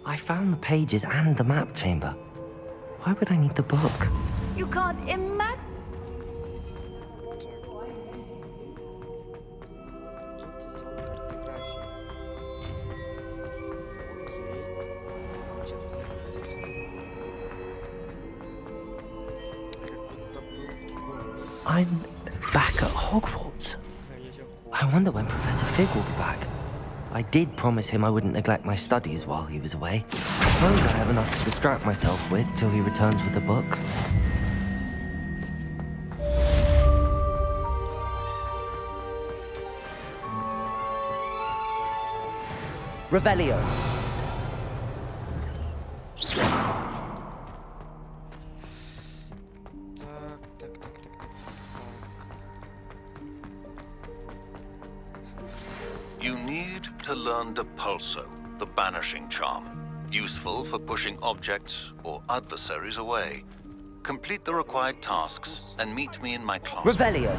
I found the pages and the map chamber. Why would I need the book? You can't imagine. I'm back at Hogwarts. I wonder when Professor Fig will be back. I did promise him I wouldn't neglect my studies while he was away. I suppose I have enough to distract myself with till he returns with the book. Revelio. You need to learn Depulso, the banishing charm, useful for pushing objects or adversaries away. Complete the required tasks and meet me in my class. Revelio.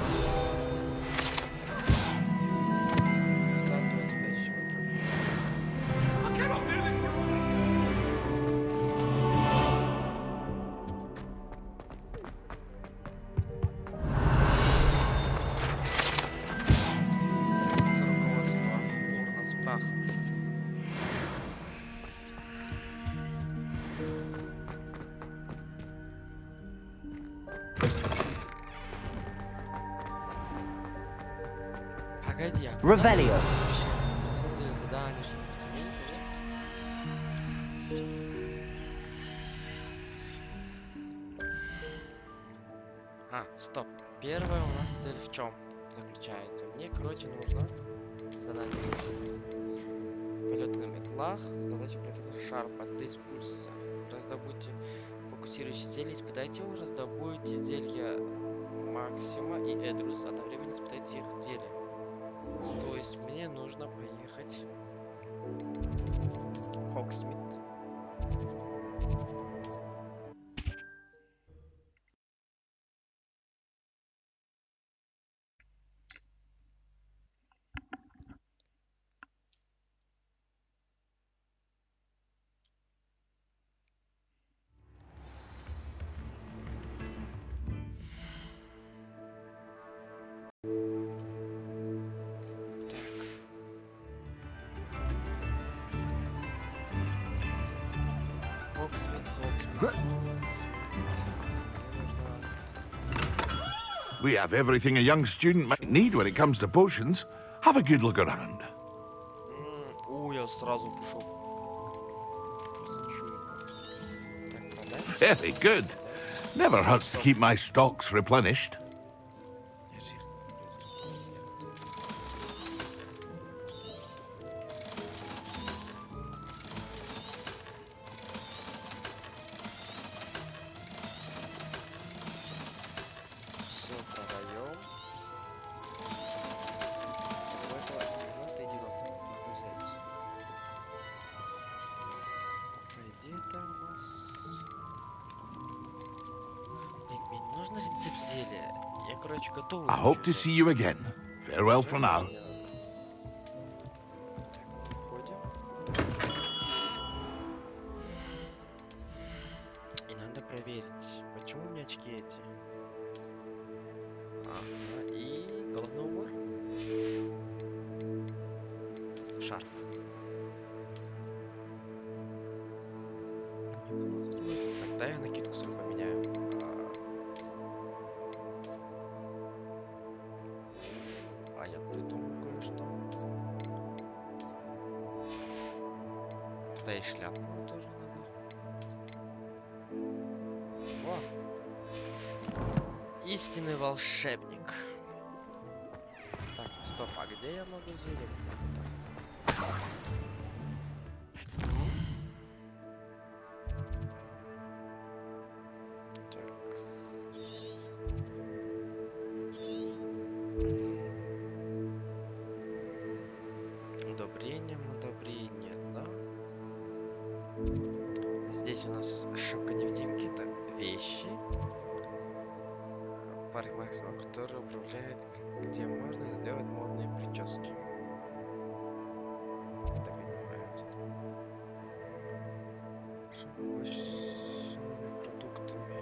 Погоди, а Revelio. задание, что-нибудь имеете, да? А, стоп. Первое у нас цель в чем заключается? Мне, короче, нужно задание. Полеты на метлах, задача полета шар под диспульса. Раздобудьте фокусирующие зелья, испытайте его, раздобудьте зелья Максима и Эдрус, одновременно испытайте их в деле. То есть мне нужно поехать в Хогсмит. We have everything a young student might need when it comes to potions. Have a good look around. Я сразу пошел. Просто чую. Так, продать. Very good. Never hurts to keep my stocks replenished. Все продаем. нужно рецепт зелья. Я, короче, готов. I hope to see you again. Farewell for now. И надо проверить, почему у меня очки эти. Ага, и головной убор. Шарф. Тогда я накидку свою поменяю. А я придумал кое-что. Тогда и шляпу тоже надо. О! Истинный волшебник. Так, стоп, а где я могу зелье? Удобрение, да? Здесь у нас ошибка-невидимки, это вещи. Парикмахер, который управляет, где можно сделать модные прически. Я понимаю, с продуктами.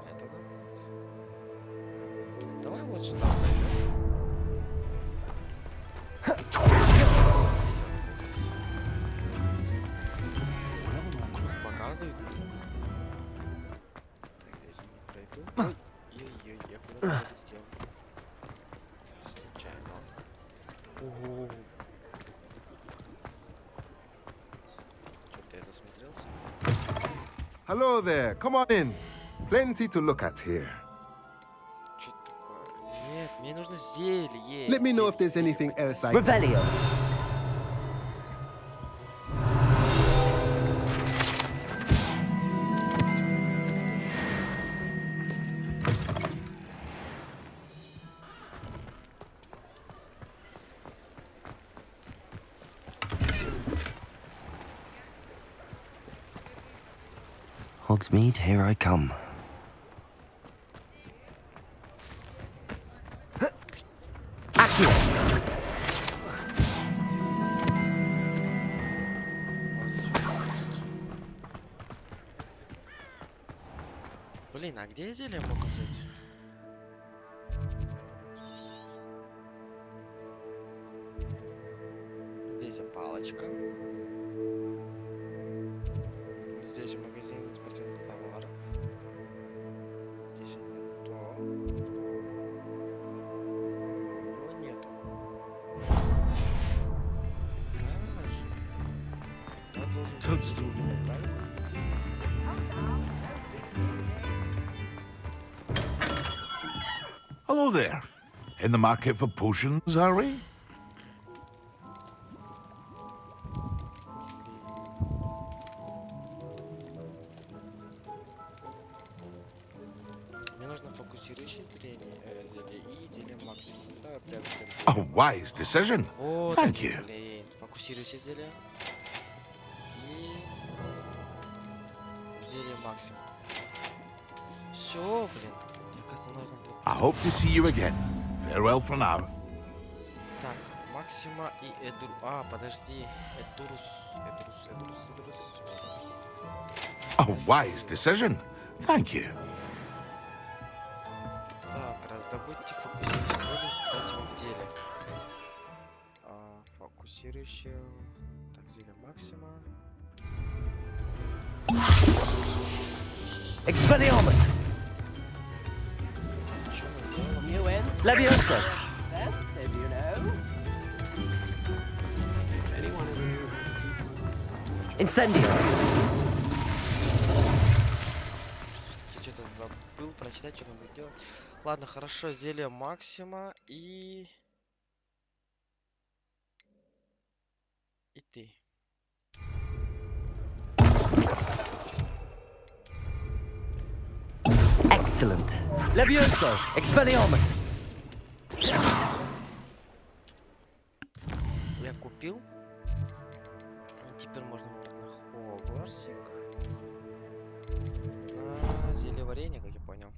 Это у нас... Давай вот сюда пойдем. Показывает. Так, я здесь не пройду. Ой-ой-ой, я куда-то полетел. Случайно. Ого. Что-то я засмотрелся. Hello there. Come on in. Plenty to look at here. Что такое? Нет, мне нужно зелье. Let me know if there's anything else I... Revelio. Hogsmeade, here I come. Блин, а где я зелье могу взять? Здесь палочка. Здесь магазин спортивных товаров. Здесь не то. Его нету. Я должен быть другим, правильно? Hello there. In the market for potions, are we? Мне нужно фокусирующее зрение, зелье и зелье максимум. Давай приобретем. A wise decision. Вот Thank они, you. блин. Фокусирующее зелье. И зелье максимум. Все, блин. Мне кажется, нужно было... I hope to see you again. Farewell for now. Так, максима и эдур... А, подожди. Эдурус. A wise decision. Thank you. Так, раздобудьте фокусирующее зелье, испытать его в деле. Фокусирующее... Так, зелье максима. Expelliarmus! Levioso! Incendio! Что-то забыл прочитать, что надо делать. Ладно, хорошо, зелье максима и ты. Excellent! Levioso! Expelliarmus! Я купил. Теперь можно выбрать на Хогвартсик. ускорение, как я понял.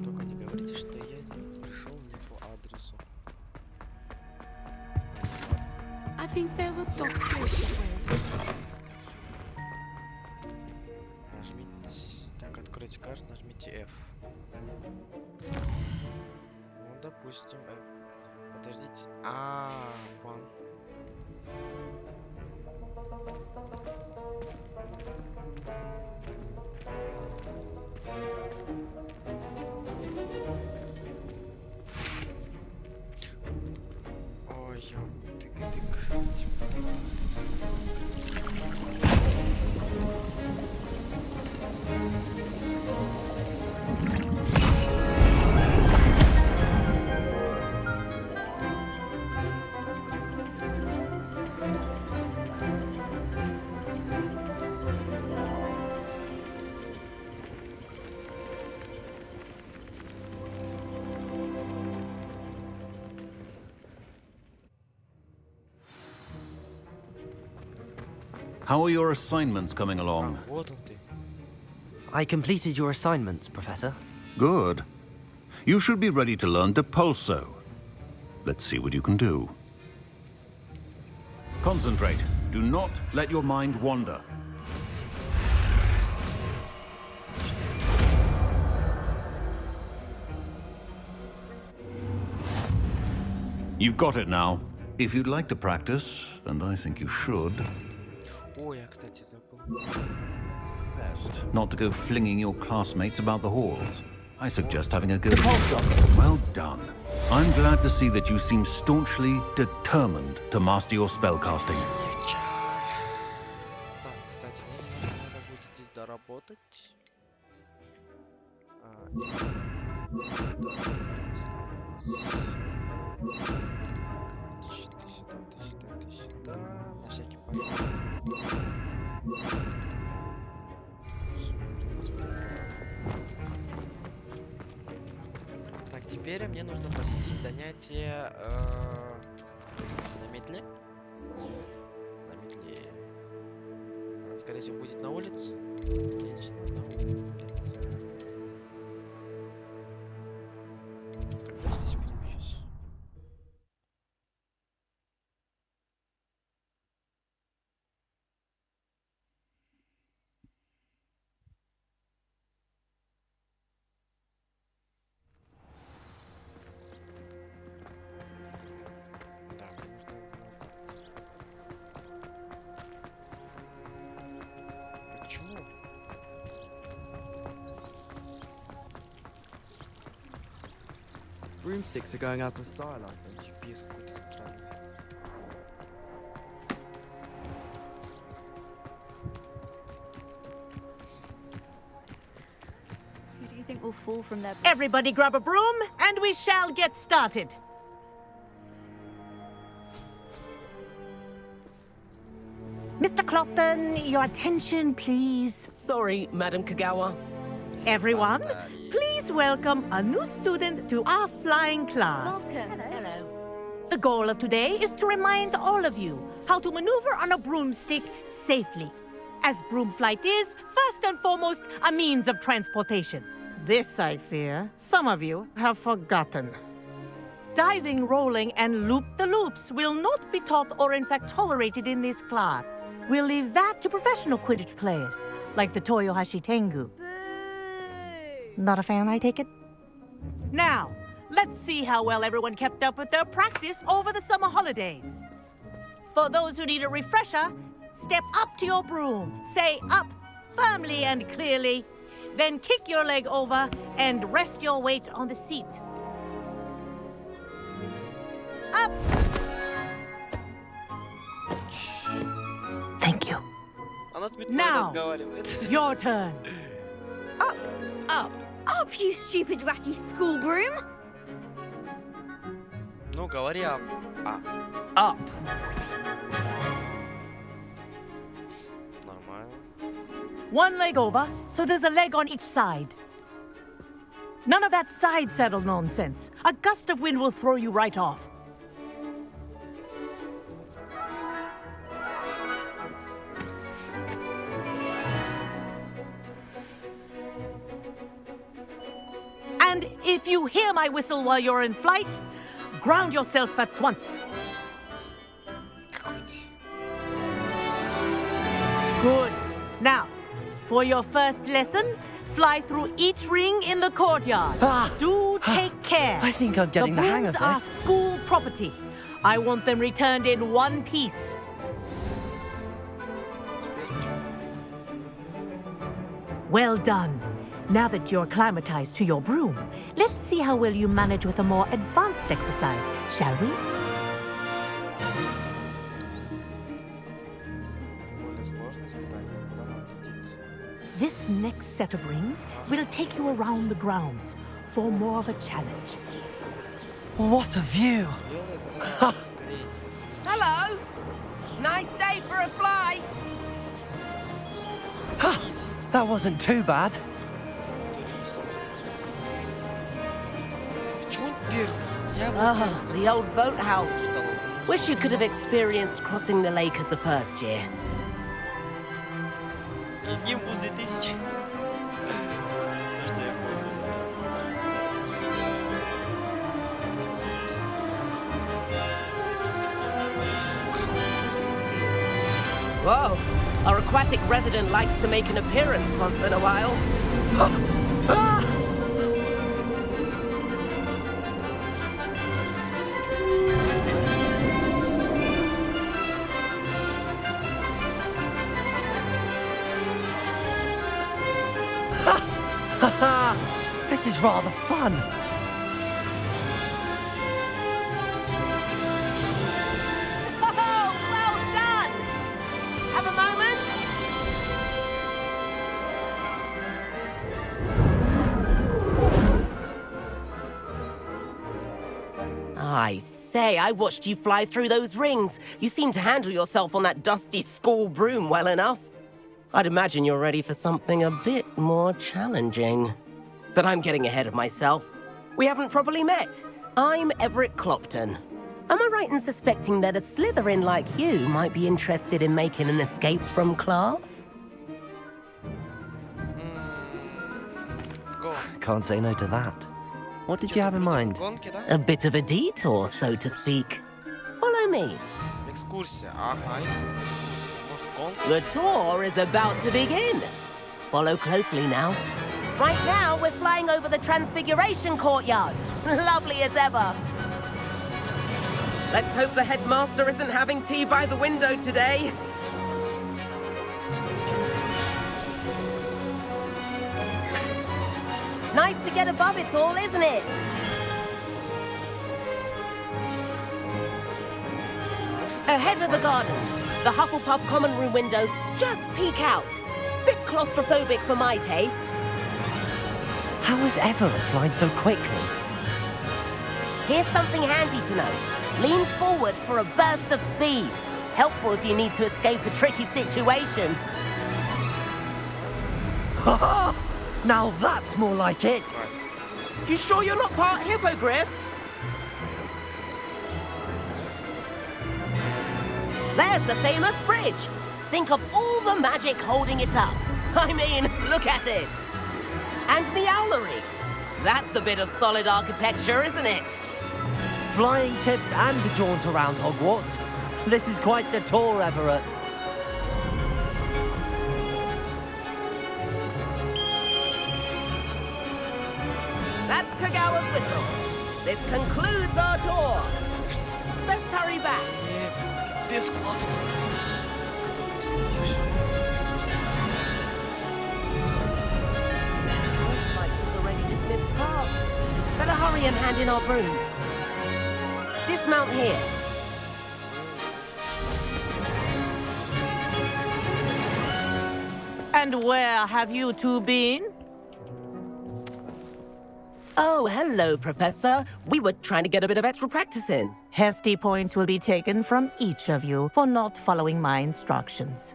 Только не говорите, что я пришел не по адресу. I think there were doctors. Нажмите... Так, откройте карту, нажмите F. Ну, допустим, F. Подождите. Понял. Ой, тык-тык. How are your assignments coming along? Вот он ты. I completed your assignments, Professor. Good. You should be ready to learn Depulso. Let's see what you can do. Concentrate. Do not let your mind wander. You've got it now. If you'd like to practice, and I think you should, Ой, я, кстати, забыл. best not to go flinging your classmates about the halls. I suggest having a go. Well done. I'm glad to see that you seem staunchly determined to master your spellcasting. Так, кстати, мне надо будет здесь доработать. Ты сюда. На всякий пожалуйста. Так, теперь мне нужно посетить занятие на метле. На метле. Она, скорее всего, будет на улице. Отлично, на улице. Когда здесь перемещусь? Да, мне нужно назад. Почему? Broomsticks are going out of style, I think. GPS какой-то странный. Who do you think will fall from their... Everybody grab a broom, and we shall get started. Mr. Clopton, your attention, please. Sorry, Madam Kagawa. Everyone, please welcome a new student to our flying class. Welcome. Hello. The goal of today is to remind all of you how to maneuver on a broomstick safely, as broom flight is, first and foremost, a means of transportation. This, I fear, some of you have forgotten. Diving, rolling, and loop-the-loops will not be taught or in fact tolerated in this class. We'll leave that to professional Quidditch players, like the Toyohashi Tengu. Not a fan, I take it? Now, let's see how well everyone kept up with their practice over the summer holidays. For those who need a refresher, step up to your broom, say up firmly and clearly, then kick your leg over and rest your weight on the seat. Up! Thank you. Now, your turn. Up! Up! Up, you stupid ratty school broom! Ну, говори up. Up. One leg over, so there's a leg on each side. None of that side saddle nonsense. A gust of wind will throw you right off. And if you hear my whistle while you're in flight, ground yourself at once. Good. Now, for your first lesson, fly through each ring in the courtyard. Do take care. I think I'm getting the hang of brooms are this. school property. I want them returned in one piece. Well done. Now that you're acclimatized to your broom, let's see how well you manage with a more advanced exercise, shall we? This next set of rings will take you around the grounds for more of a challenge. What a view! Hello! Nice day for a flight! That wasn't too bad. Ah, the old boathouse. Wish you could have experienced crossing the lake as a first year. Whoa, our aquatic resident likes to make an appearance once in a while. This is rather fun. Oh, well done! Have a moment? I say, I watched you fly through those rings. You seem to handle yourself on that dusty school broom well enough. I'd imagine you're ready for something a bit more challenging. But I'm getting ahead of myself. We haven't properly met. I'm Everett Clopton. Am I right in suspecting that a Slytherin like you might be interested in making an escape from class? Can't say no to that. What did you have in mind? A bit of a detour, so to speak. Follow me. The tour is about to begin. Follow closely now. Right now, we're flying over the Transfiguration Courtyard. Lovely as ever. Let's hope the headmaster isn't having tea by the window today. Nice to get above it all, isn't it? Ahead of the gardens, the Hufflepuff common room windows just peek out. Bit claustrophobic for my taste. How is Everett flying so quickly? Here's something handy to know. Lean forward for a burst of speed. Helpful if you need to escape a tricky situation. Now that's more like it. You sure you're not part hippogriff? There's the famous bridge. Think of all the magic holding it up. I mean, look at it. And the owlery. That's a bit of solid architecture, isn't it? Flying tips and a jaunt around Hogwarts. This is quite the tour, Everett. That's Kagawa's whistle. This concludes our tour. Let's hurry back. Без классно. Looks like we've already dismissed class. Better hurry and hand in our brooms. Dismount here. And where have you two been? Oh, hello, Professor. We were trying to get a bit of extra practice in. Hefty points will be taken from each of you for not following my instructions.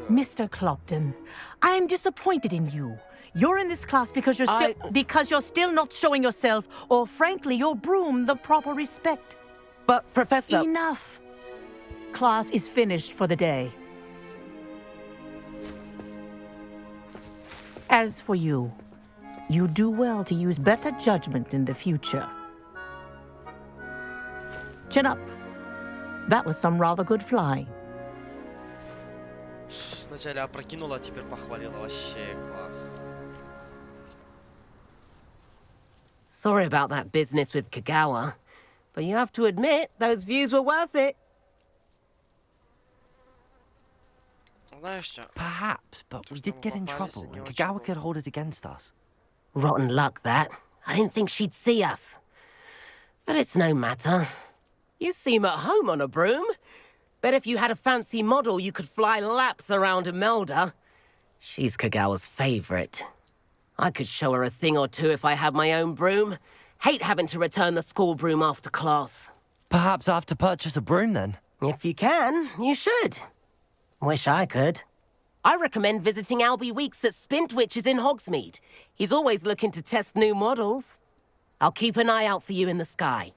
Mr. Clopton, I am disappointed in you. You're in this class because you're still not showing yourself, or frankly, your broom the proper respect. But, Professor... Enough. Class is finished for the day. As for you, you do well to use better judgment in the future. Chin up. That was some rather good flying. Вначале опрокинула, а теперь похвалила. Вообще класс. Sorry about that business with Kagawa, but you have to admit, those views were worth it. Знаешь что? Perhaps, but we did get in trouble, and Kagawa could hold it against us. Rotten luck, that. I didn't think she'd see us. But it's no matter. You seem at home on a broom. Bet if you had a fancy model, you could fly laps around Imelda. She's Kagawa's favorite. I could show her a thing or two if I had my own broom. Hate having to return the school broom after class. Perhaps I have to purchase a broom, then? If you can, you should. Wish I could. I recommend visiting Albie Weeks at Spintwitches in Hogsmeade. He's always looking to test new models. I'll keep an eye out for you in the sky.